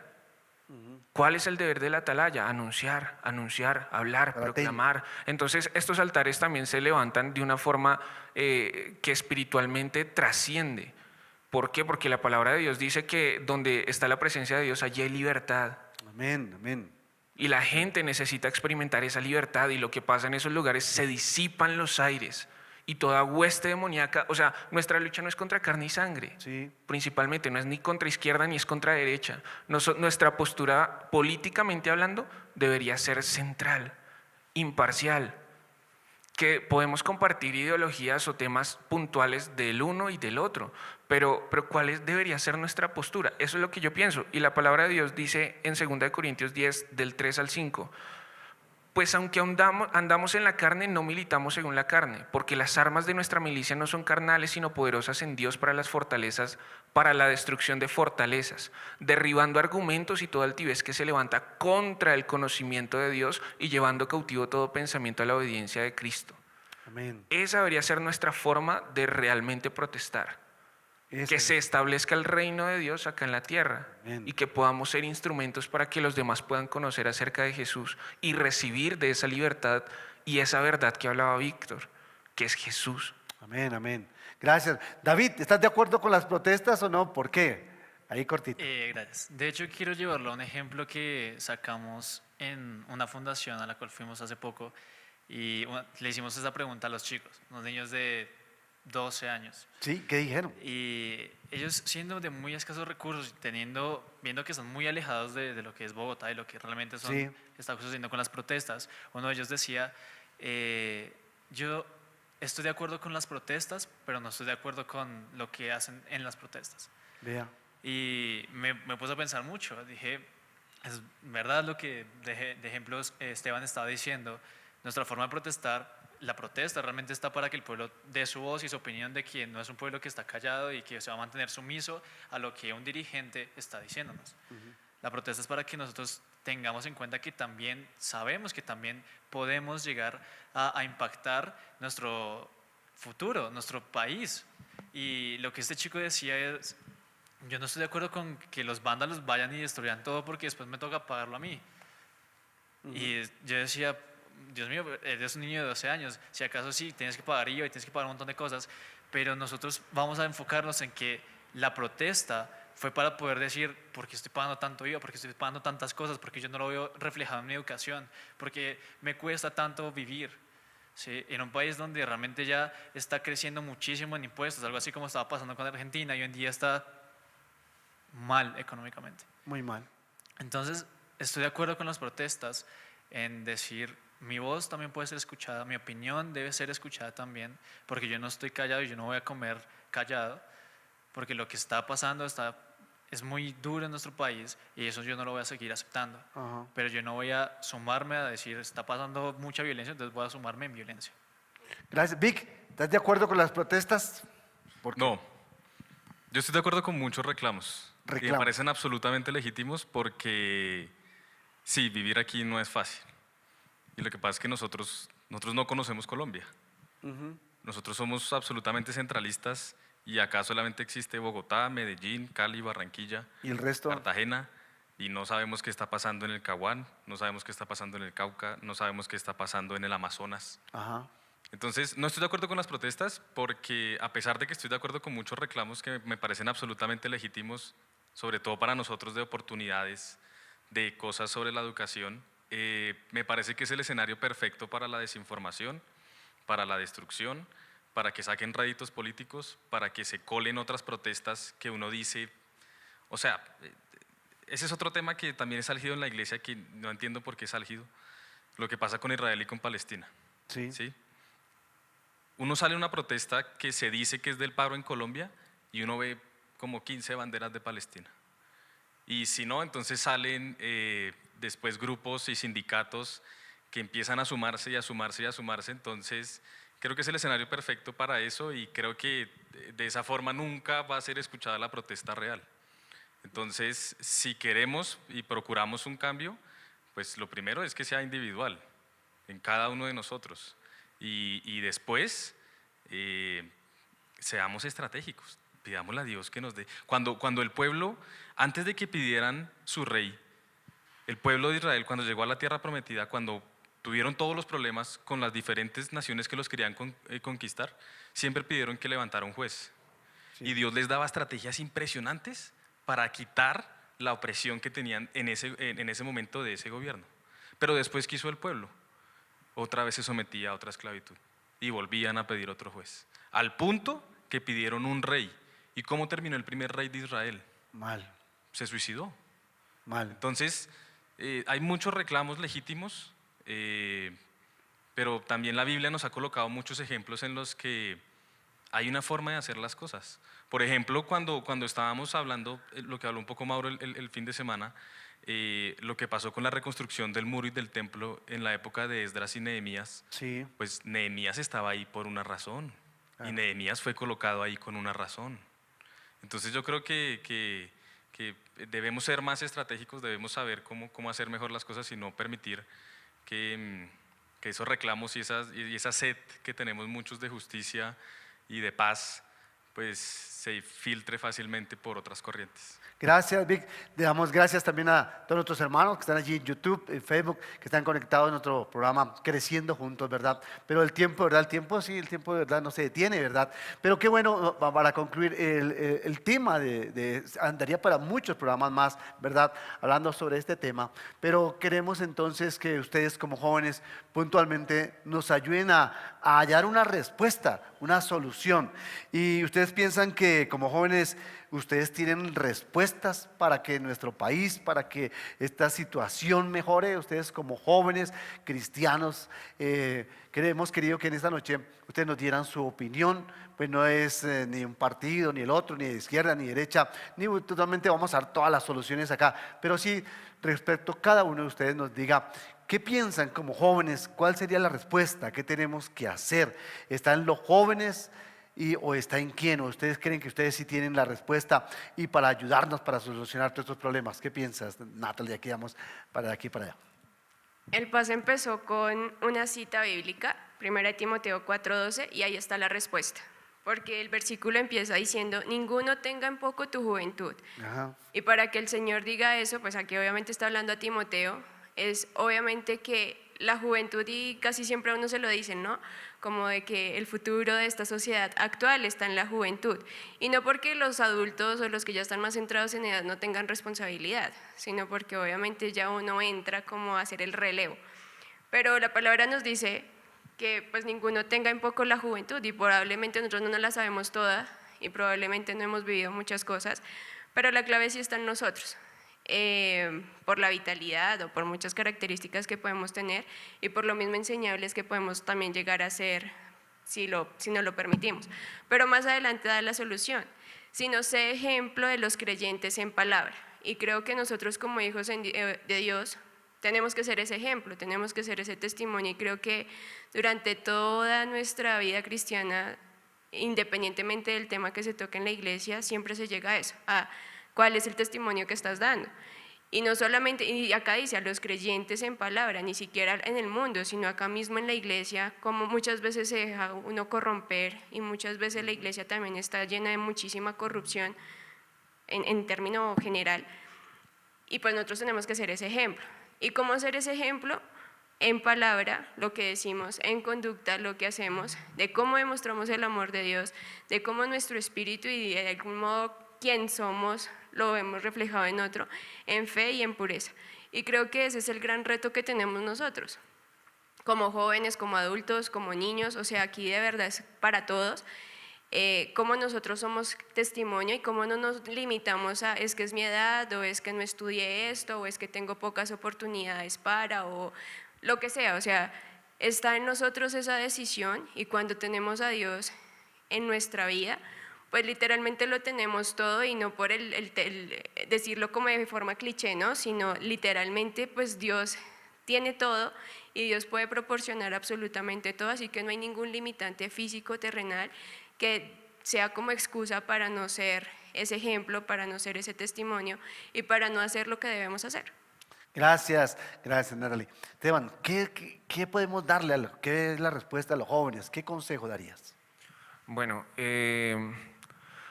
¿Cuál es el deber de la atalaya? Anunciar, hablar, proclamar. Entonces, estos altares también se levantan de una forma que espiritualmente trasciende. ¿Por qué? Porque la palabra de Dios dice que donde está la presencia de Dios, allí hay libertad. Amén, amén. Y la gente necesita experimentar esa libertad, y lo que pasa en esos lugares, se disipan los aires y toda hueste demoníaca. O sea, nuestra lucha no es contra carne y sangre, Sí. principalmente no es ni contra izquierda ni es contra derecha. Nuestra postura, políticamente hablando, debería ser central, imparcial, que podemos compartir ideologías o temas puntuales del uno y del otro, pero ¿cuál debería ser nuestra postura? Eso es lo que yo pienso, y la palabra de Dios dice en 2 Corintios 10, del 3 al 5, pues aunque andamos en la carne, no militamos según la carne, porque las armas de nuestra milicia no son carnales, sino poderosas en Dios para las fortalezas, para la destrucción de fortalezas, derribando argumentos y toda altivez que se levanta contra el conocimiento de Dios y llevando cautivo todo pensamiento a la obediencia de Cristo. Amén. Esa debería ser nuestra forma de realmente protestar. Que se establezca el reino de Dios acá en la tierra. Amén. Y que podamos ser instrumentos para que los demás puedan conocer acerca de Jesús y recibir de esa libertad y esa verdad que hablaba Víctor, que es Jesús. Amén, amén. Gracias. David, ¿estás de acuerdo con las protestas o no? ¿Por qué? Ahí cortito. Gracias. De hecho, quiero llevarlo a un ejemplo que sacamos en una fundación a la cual fuimos hace poco y le hicimos esa pregunta a los chicos, unos niños de 12 años. Sí, ¿qué dijeron? Y ellos, siendo de muy escasos recursos, viendo que son muy alejados de lo que es Bogotá y lo que realmente Sí. está sucediendo con las protestas, uno de ellos decía, yo estoy de acuerdo con las protestas, pero no estoy de acuerdo con lo que hacen en las protestas. Vea. Y me puse a pensar mucho, dije, es verdad lo que de ejemplos Esteban estaba diciendo, nuestra forma de protestar, la protesta realmente está para que el pueblo dé su voz y su opinión de que no es un pueblo que está callado y que se va a mantener sumiso a lo que un dirigente está diciéndonos. La protesta es para que nosotros tengamos en cuenta que también sabemos que también podemos llegar a impactar nuestro futuro, nuestro país. Y lo que este chico decía es, yo no estoy de acuerdo con que los vándalos vayan y destruyan todo porque después me toca pagarlo a mí. Y yo decía, Dios mío, eres un niño de 12 años, si acaso sí, tienes que pagar IVA y tienes que pagar un montón de cosas, pero nosotros vamos a enfocarnos en que la protesta fue para poder decir, ¿por qué estoy pagando tanto IVA? ¿Por qué estoy pagando tantas cosas? ¿Por qué yo no lo veo reflejado en mi educación? ¿Por qué me cuesta tanto vivir? ¿Sí? En un país donde realmente ya está creciendo muchísimo en impuestos, algo así como estaba pasando con Argentina, y hoy en día está mal económicamente. Muy mal. Entonces, estoy de acuerdo con las protestas en decir, mi voz también puede ser escuchada, mi opinión debe ser escuchada también, porque yo no estoy callado y yo no voy a comer callado, porque lo que está pasando es muy duro en nuestro país y eso yo no lo voy a seguir aceptando. Ajá. Pero yo no voy a sumarme a decir, está pasando mucha violencia, entonces voy a sumarme en violencia. Gracias. Vic, ¿estás de acuerdo con las protestas? ¿Por qué? No, yo estoy de acuerdo con muchos reclamos. Y me Reclamos. parecen absolutamente legítimos porque sí, vivir aquí no es fácil. Y lo que pasa es que nosotros no conocemos Colombia. Nosotros somos absolutamente centralistas y acá solamente existe Bogotá, Medellín, Cali, Barranquilla, ¿Y el resto? Cartagena, y no sabemos qué está pasando en el Caguán, no sabemos qué está pasando en el Cauca, no sabemos qué está pasando en el Amazonas. Ajá. Entonces, no estoy de acuerdo con las protestas porque a pesar de que estoy de acuerdo con muchos reclamos que me parecen absolutamente legítimos, sobre todo para nosotros de oportunidades, de cosas sobre la educación, me parece que es el escenario perfecto para la desinformación, para la destrucción, para que saquen réditos políticos, para que se colen otras protestas que uno dice, o sea, ese es otro tema que también es álgido en la iglesia, que no entiendo por qué es álgido, lo que pasa con Israel y con Palestina. Sí. ¿Sí? Uno sale a una protesta que se dice que es del paro en Colombia y uno ve como 15 banderas de Palestina. Y si no, entonces salen después grupos y sindicatos que empiezan a sumarse y a sumarse y a sumarse. Entonces, creo que es el escenario perfecto para eso y creo que de esa forma nunca va a ser escuchada la protesta real. Entonces, si queremos y procuramos un cambio, pues lo primero es que sea individual en cada uno de nosotros. Y después, seamos estratégicos, pidámosle a Dios que nos dé. Cuando el pueblo, antes de que pidieran su rey, el pueblo de Israel, cuando llegó a la tierra prometida, cuando tuvieron todos los problemas con las diferentes naciones que los querían conquistar, siempre pidieron que levantara un juez. Sí. Y Dios les daba estrategias impresionantes para quitar la opresión que tenían en ese momento de ese gobierno. Pero después quiso el pueblo. Otra vez se sometía a otra esclavitud y volvían a pedir otro juez, al punto que pidieron un rey. ¿Y cómo terminó el primer rey de Israel? Mal. Se suicidó. Mal. Entonces, hay muchos reclamos legítimos, pero también la Biblia nos ha colocado muchos ejemplos en los que hay una forma de hacer las cosas. Por ejemplo, cuando estábamos hablando, lo que habló un poco Mauro el fin de semana, lo que pasó con la reconstrucción del muro y del templo en la época de Esdras y Nehemías, Sí. pues Nehemías estaba ahí por una razón Claro. y Nehemías fue colocado ahí con una razón. Entonces yo creo que debemos ser más estratégicos, debemos saber cómo hacer mejor las cosas y no permitir que esos reclamos y esa sed que tenemos muchos de justicia y de paz, pues se filtre fácilmente por otras corrientes. Gracias, Vic. Le damos gracias también a todos nuestros hermanos que están allí en YouTube, en Facebook, que están conectados en nuestro programa Creciendo Juntos, ¿verdad? Pero el tiempo, ¿verdad? El tiempo de verdad no se detiene, ¿verdad? Pero qué bueno, para concluir, el tema andaría para muchos programas más, ¿verdad? Hablando sobre este tema. Pero queremos entonces que ustedes como jóvenes puntualmente nos ayuden a hallar una respuesta, una solución. Y ustedes piensan que como jóvenes ustedes tienen respuestas para que nuestro país, para que esta situación mejore. Ustedes como jóvenes cristianos, hemos querido que en esta noche ustedes nos dieran su opinión. Pues no es ni un partido, ni el otro, ni de izquierda, ni derecha, ni totalmente vamos a dar todas las soluciones acá. Pero sí, respecto a cada uno de ustedes nos diga, ¿qué piensan como jóvenes? ¿Cuál sería la respuesta? ¿Qué tenemos que hacer? ¿Están los jóvenes o está en quién? ¿O ustedes creen que ustedes sí tienen la respuesta y para ayudarnos para solucionar todos estos problemas? ¿Qué piensas, Natalie? Aquí vamos para aquí para allá. El pase empezó con una cita bíblica, 1 Timoteo 4:12, y ahí está la respuesta. Porque el versículo empieza diciendo, ninguno tenga en poco tu juventud. Ajá. Y para que el Señor diga eso, pues aquí obviamente está hablando a Timoteo, es obviamente que la juventud, y casi siempre a uno se lo dicen, ¿no? Como de que el futuro de esta sociedad actual está en la juventud. Y no porque los adultos o los que ya están más centrados en edad no tengan responsabilidad, sino porque obviamente ya uno entra como a hacer el relevo. Pero la palabra nos dice que pues ninguno tenga en poco la juventud, y probablemente nosotros no nos la sabemos toda y probablemente no hemos vivido muchas cosas, pero la clave sí está en nosotros. Por la vitalidad o por muchas características que podemos tener y por lo mismo enseñables que podemos también llegar a ser si nos lo permitimos. Pero más adelante da la solución, sino sé ejemplo de los creyentes en palabra. Y creo que nosotros como hijos de Dios tenemos que ser ese ejemplo, tenemos que ser ese testimonio, y creo que durante toda nuestra vida cristiana, independientemente del tema que se toque en la iglesia, siempre se llega a eso, a cuál es el testimonio que estás dando. Y no solamente, y acá dice a los creyentes en palabra, ni siquiera en el mundo, sino acá mismo en la iglesia, como muchas veces se deja uno corromper, y muchas veces la iglesia también está llena de muchísima corrupción en término general, y pues nosotros tenemos que ser ese ejemplo. ¿Y cómo ser ese ejemplo? En palabra, lo que decimos, en conducta, lo que hacemos, de cómo demostramos el amor de Dios, de cómo nuestro espíritu y de algún modo quién somos lo vemos reflejado en otro, en fe y en pureza. Y creo que ese es el gran reto que tenemos nosotros, como jóvenes, como adultos, como niños, o sea, aquí de verdad es para todos, cómo nosotros somos testimonio y cómo no nos limitamos a es que es mi edad, o es que no estudié esto, o es que tengo pocas oportunidades para, o lo que sea. O sea, está en nosotros esa decisión, y cuando tenemos a Dios en nuestra vida, pues literalmente lo tenemos todo, y no por decirlo como de forma cliché, ¿no? Sino literalmente pues Dios tiene todo y Dios puede proporcionar absolutamente todo, así que no hay ningún limitante físico, terrenal, que sea como excusa para no ser ese ejemplo, para no ser ese testimonio y para no hacer lo que debemos hacer. Gracias, gracias, Natalie. Esteban, ¿qué podemos darle qué es la respuesta a los jóvenes? ¿Qué consejo darías? Bueno,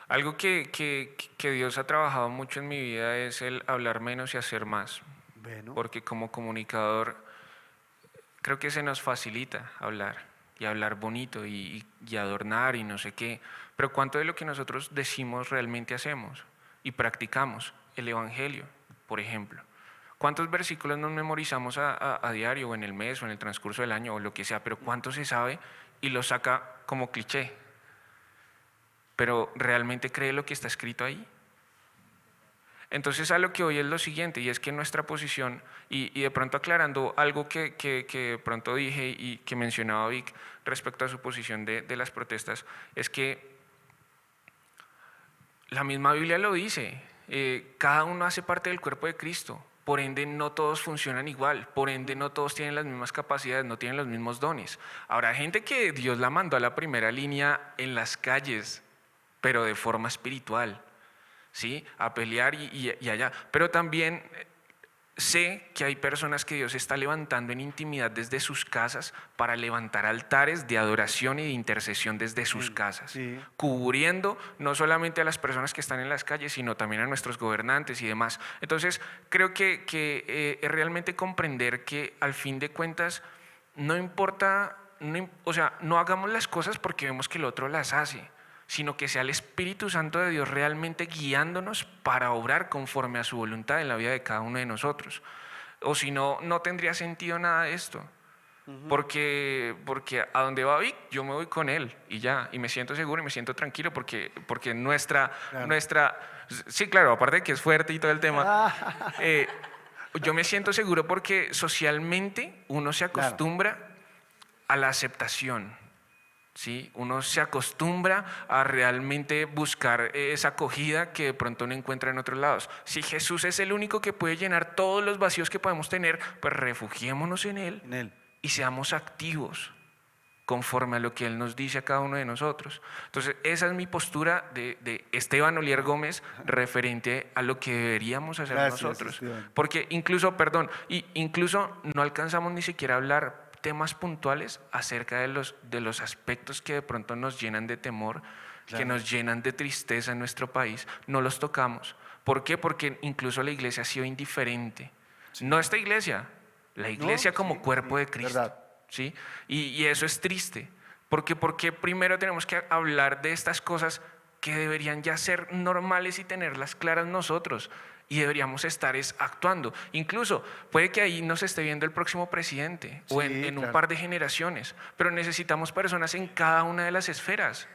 algo que Dios ha trabajado mucho en mi vida es el hablar menos y hacer más. Bueno. Porque como comunicador creo que se nos facilita hablar, y hablar bonito y adornar y no sé qué, pero ¿cuánto de lo que nosotros decimos realmente hacemos y practicamos? El Evangelio, por ejemplo. ¿Cuántos versículos nos memorizamos a diario, o en el mes, o en el transcurso del año, o lo que sea? Pero ¿cuánto se sabe y lo saca como cliché? ¿Pero realmente cree lo que está escrito ahí? Entonces a lo que hoy es lo siguiente, y es que nuestra posición, y de pronto aclarando algo que de pronto dije y que mencionaba Vic respecto a su posición de las protestas, es que la misma Biblia lo dice, cada uno hace parte del cuerpo de Cristo, por ende no todos funcionan igual, por ende no todos tienen las mismas capacidades, no tienen los mismos dones. Habrá gente que Dios la mandó a la primera línea en las calles, pero de forma espiritual, ¿sí? A pelear y allá. Pero también sé que hay personas que Dios está levantando en intimidad desde sus casas para levantar altares de adoración y de intercesión desde sus casas, sí. Cubriendo no solamente a las personas que están en las calles, sino también a nuestros gobernantes y demás. Entonces, creo que es realmente comprender que al fin de cuentas no importa, o sea, no hagamos las cosas porque vemos que el otro las hace, sino que sea el Espíritu Santo de Dios realmente guiándonos para obrar conforme a su voluntad en la vida de cada uno de nosotros. O si no, no tendría sentido nada de esto. Porque a donde va Vic, yo me voy con él y ya, y me siento seguro y me siento tranquilo porque sí, claro, aparte de que es fuerte y todo el tema, yo me siento seguro porque socialmente uno se acostumbra a la aceptación. ¿Sí? Uno se acostumbra a realmente buscar esa acogida que de pronto no encuentra en otros lados. Si Jesús es el único que puede llenar todos los vacíos que podemos tener, pues refugiémonos en Él y seamos activos. conforme a lo que Él nos dice a cada uno de nosotros. Entonces, esa es mi postura de Esteban Olier Gómez referente a lo que deberíamos hacer Gracias, nosotros. Esteban. Porque incluso, perdón, incluso no alcanzamos ni siquiera a hablar temas puntuales acerca de los aspectos que de pronto nos llenan de temor, que Claro. nos llenan de tristeza en nuestro país. No los tocamos. ¿Por qué? Porque incluso la iglesia ha sido indiferente. No esta iglesia, la iglesia como sí, cuerpo sí, de Cristo. verdad. ¿Sí? Y eso es triste, porque primero tenemos que hablar de estas cosas que deberían ya ser normales y tenerlas claras nosotros, y deberíamos estar actuando. Incluso puede que ahí nos esté viendo el próximo presidente o Sí, en un claro. par de generaciones, pero necesitamos personas en cada una de las esferas,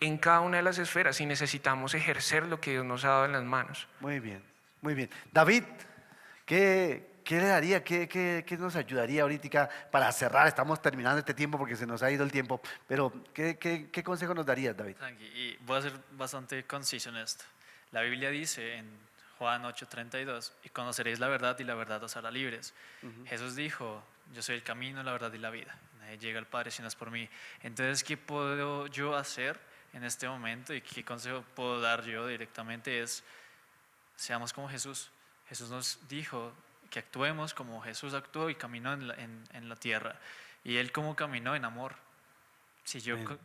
en cada una de las esferas, y necesitamos ejercer lo que Dios nos ha dado en las manos. Muy bien, muy bien. David, ¿qué le daría, qué nos ayudaría ahorita para cerrar? Estamos terminando este tiempo porque se nos ha ido el tiempo, pero ¿qué consejo nos darías, David? Tranqui, y voy a ser bastante conciso en esto. La Biblia dice en Juan 8:32, y conoceréis la verdad y la verdad os hará libres. Jesús dijo, yo soy el camino, la verdad y la vida. Nadie llega al Padre si no es por mí. Entonces, ¿qué puedo yo hacer en este momento y qué consejo puedo dar yo directamente? Es, seamos como Jesús. Jesús nos dijo que actuemos como Jesús actuó y caminó en la tierra. Y Él como caminó en amor. Si yo Amén.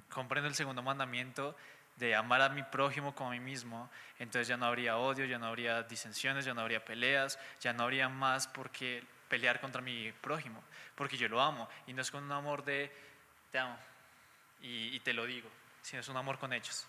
comprendo el segundo mandamiento de amar a mi prójimo como a mí mismo, entonces ya no habría odio, ya no habría disensiones, ya no habría peleas, ya no habría más por qué pelear contra mi prójimo, porque yo lo amo. Y no es con un amor de te amo y te lo digo, sino es un amor con hechos.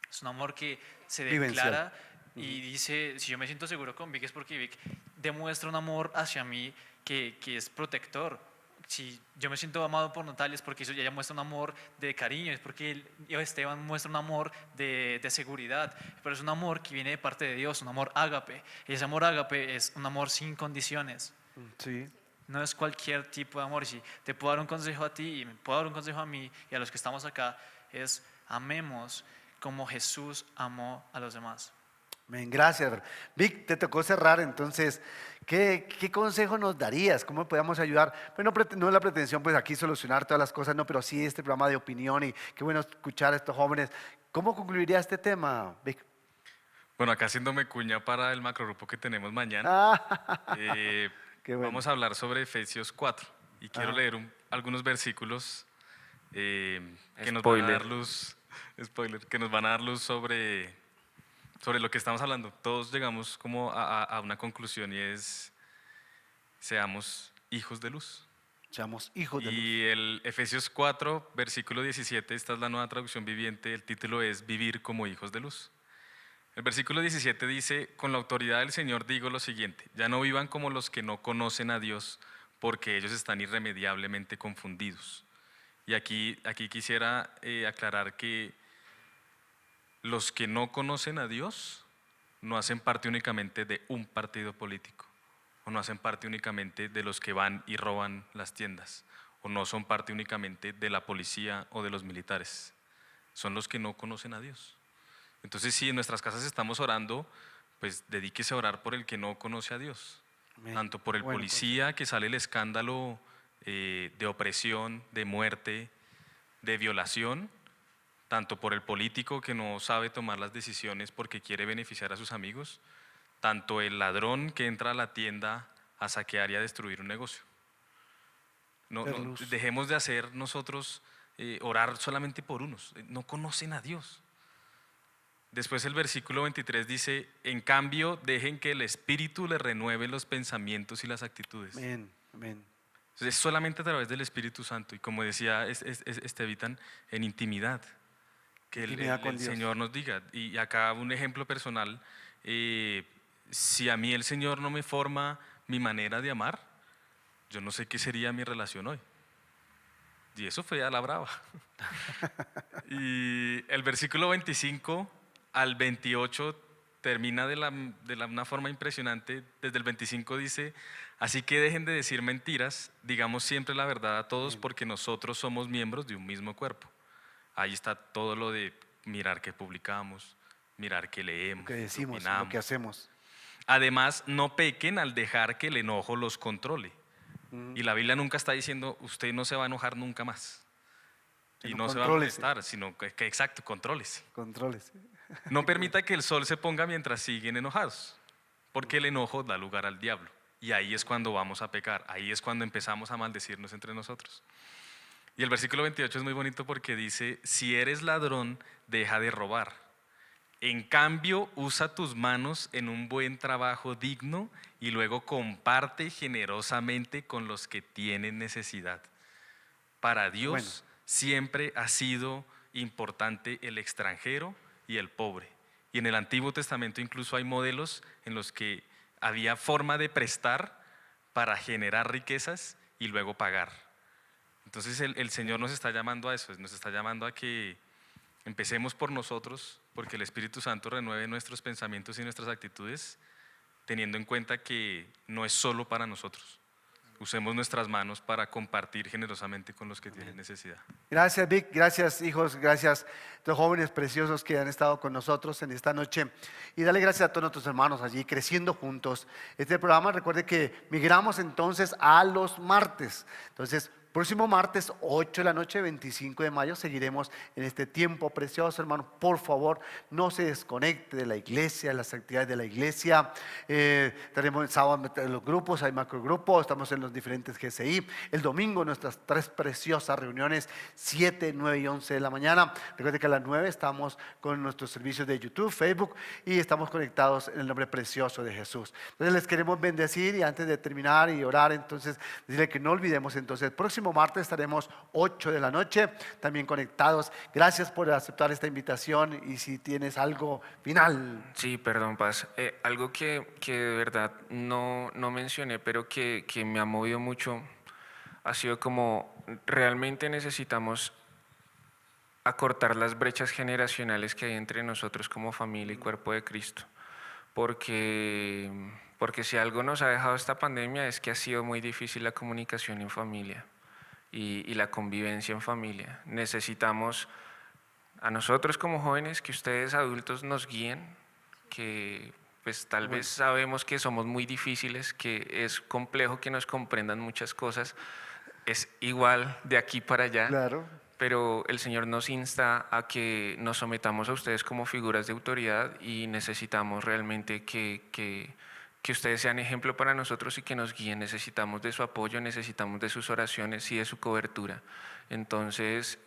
Es un amor que se Vivencial. declara y dice, si yo me siento seguro con Vic es porque Vic demuestra un amor hacia mí que es protector. Si yo me siento amado por Natalia es porque ella muestra un amor de cariño, es porque Esteban muestra un amor de seguridad, pero es un amor que viene de parte de Dios, un amor ágape. Y ese amor ágape es un amor sin condiciones. Sí. No es cualquier tipo de amor. Y si te puedo dar un consejo a ti y me puedo dar un consejo a mí y a los que estamos acá, es amemos como Jesús amó a los demás. Bien, gracias. Vic, te tocó cerrar, entonces, ¿qué consejo nos darías? ¿Cómo podemos ayudar? Pues no es la pretensión, pues aquí solucionar todas las cosas, no, pero sí este programa de opinión y qué bueno escuchar a estos jóvenes. ¿Cómo concluiría este tema, Vic? Bueno, acá haciéndome cuña para el macrogrupo que tenemos mañana, Ah, eh, qué bueno. vamos a hablar sobre Efesios 4 y quiero Ah. leer algunos versículos que nos van a Spoiler. dar luz, spoiler, que nos van a dar luz sobre lo que estamos hablando. Todos llegamos como a una conclusión y es, seamos hijos de luz. Seamos hijos de luz. Y el Efesios 4, versículo 17, esta es la nueva traducción viviente, el título es Vivir como hijos de luz. El versículo 17 dice, con la autoridad del Señor digo lo siguiente, ya no vivan como los que no conocen a Dios, porque ellos están irremediablemente confundidos. Y aquí quisiera aclarar que los que no conocen a Dios no hacen parte únicamente de un partido político, o no hacen parte únicamente de los que van y roban las tiendas, o no son parte únicamente de la policía o de los militares, son los que no conocen a Dios. Entonces, si en nuestras casas estamos orando, pues dedíquese a orar por el que no conoce a Dios, Amén. tanto por el Bueno, policía que sale el escándalo de opresión, de muerte, de violación, tanto por el político que no sabe tomar las decisiones porque quiere beneficiar a sus amigos, tanto el ladrón que entra a la tienda a saquear y a destruir un negocio. Ver luz. Dejemos de hacer nosotros orar solamente por unos, no conocen a Dios. Después el versículo 23 dice, en cambio dejen que el Espíritu les renueve los pensamientos y las actitudes. Amén, amén. Entonces, es solamente a través del Espíritu Santo y como decía Estevitan, en intimidad, que Intimidad con el Dios. Señor nos diga. Y acá un ejemplo personal, si a mí el Señor no me forma mi manera de amar, yo no sé qué sería mi relación hoy. Y eso fue a la brava. Y el versículo 25 al 28 termina de una forma impresionante. Desde el 25 dice, así que dejen de decir mentiras, digamos siempre la verdad a todos porque nosotros somos miembros de un mismo cuerpo. Ahí está todo lo de mirar qué publicamos, mirar qué leemos, Lo que decimos, opinamos. lo que hacemos. Además, no pequen al dejar que el enojo los controle. Y la Biblia nunca está diciendo, usted no se va a enojar nunca más. Y Sino no se va a contrólese. molestar, sino que exacto, controles. Controles. No permita que el sol se ponga mientras siguen enojados, porque el enojo da lugar al diablo. Y ahí es cuando vamos a pecar, ahí es cuando empezamos a maldecirnos entre nosotros. Y el versículo 28 es muy bonito porque dice, si eres ladrón, deja de robar. En cambio, usa tus manos en un buen trabajo digno y luego comparte generosamente con los que tienen necesidad. Para Dios siempre ha sido importante el extranjero y el pobre. Y en el Antiguo Testamento incluso hay modelos en los que había forma de prestar para generar riquezas y luego pagar. Entonces el Señor nos está llamando a eso, nos está llamando a que empecemos por nosotros, porque el Espíritu Santo renueve nuestros pensamientos y nuestras actitudes, teniendo en cuenta que no es solo para nosotros. Usemos nuestras manos para compartir generosamente con los que tienen necesidad. Gracias, Vic. Gracias, hijos. Gracias a los jóvenes preciosos que han estado con nosotros en esta noche. Y dale gracias a todos nuestros hermanos allí, creciendo juntos. Este programa, recuerde que migramos entonces a los martes. Entonces, próximo martes, 8 de la noche, 25 de mayo, seguiremos en este tiempo precioso, hermano. Por favor, no se desconecte de la iglesia, de las actividades de la iglesia. Tenemos el sábado en los grupos, hay macrogrupos, estamos en los diferentes GCI. El domingo, nuestras 3 preciosas reuniones, 7, 9 y 11 de la mañana. Recuerde que a las 9 estamos con nuestros servicios de YouTube, Facebook y estamos conectados en el nombre precioso de Jesús. Entonces les queremos bendecir y antes de terminar y orar, entonces decirle que no olvidemos entonces el próximo martes estaremos 8 de la noche también conectados. Gracias por aceptar esta invitación y si tienes algo final. Sí, perdón, Paz. Algo que de verdad no mencioné, pero que me ha movido mucho, ha sido como realmente necesitamos acortar las brechas generacionales que hay entre nosotros como familia y cuerpo de Cristo. Porque si algo nos ha dejado esta pandemia es que ha sido muy difícil la comunicación en familia y la convivencia en familia. Necesitamos a nosotros como jóvenes que ustedes adultos nos guíen, que pues tal vez sabemos que somos muy difíciles, que es complejo que nos comprendan muchas cosas, es igual de aquí para allá. Claro. Pero el Señor nos insta a que nos sometamos a ustedes como figuras de autoridad y necesitamos realmente que ustedes sean ejemplo para nosotros y que nos guíen. Necesitamos de su apoyo, necesitamos de sus oraciones y de su cobertura. Entonces,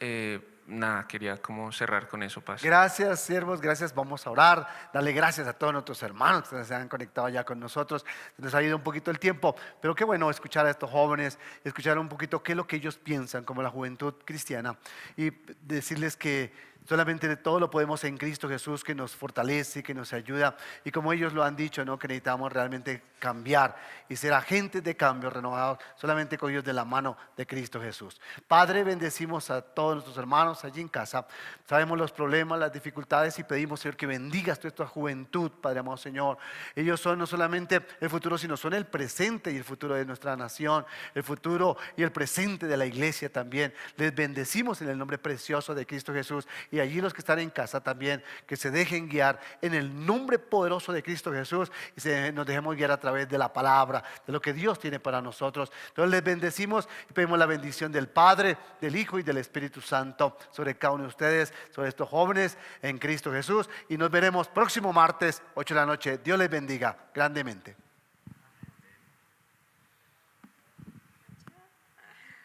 nada, quería como cerrar con eso, Paz. Gracias, siervos, gracias. Vamos a orar. Darle gracias a todos nuestros hermanos que se han conectado ya con nosotros. Nos ha ido un poquito el tiempo, pero qué bueno escuchar a estos jóvenes, escuchar un poquito qué es lo que ellos piensan como la juventud cristiana y decirles que solamente de todo lo podemos en Cristo Jesús, que nos fortalece, que nos ayuda. Y como ellos lo han dicho, ¿no? Que necesitamos realmente cambiar y ser agentes de cambio renovados, solamente cogidos de la mano de Cristo Jesús. Padre, bendecimos a todos nuestros hermanos allí en casa. Sabemos los problemas, las dificultades y pedimos, Señor, que bendigas toda esta juventud, Padre amado Señor. Ellos son no solamente el futuro, sino son el presente y el futuro de nuestra nación, el futuro y el presente de la iglesia también. Les bendecimos en el nombre precioso de Cristo Jesús. Y allí los que están en casa también, que se dejen guiar en el nombre poderoso de Cristo Jesús y nos dejemos guiar a través de la palabra, de lo que Dios tiene para nosotros. Entonces les bendecimos y pedimos la bendición del Padre, del Hijo y del Espíritu Santo sobre cada uno de ustedes, sobre estos jóvenes en Cristo Jesús. Y nos veremos próximo martes, 8 de la noche. Dios les bendiga grandemente.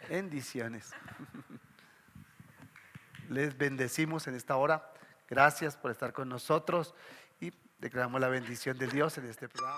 Bendiciones. Les bendecimos en esta hora. Gracias por estar con nosotros y declaramos la bendición de Dios en este programa.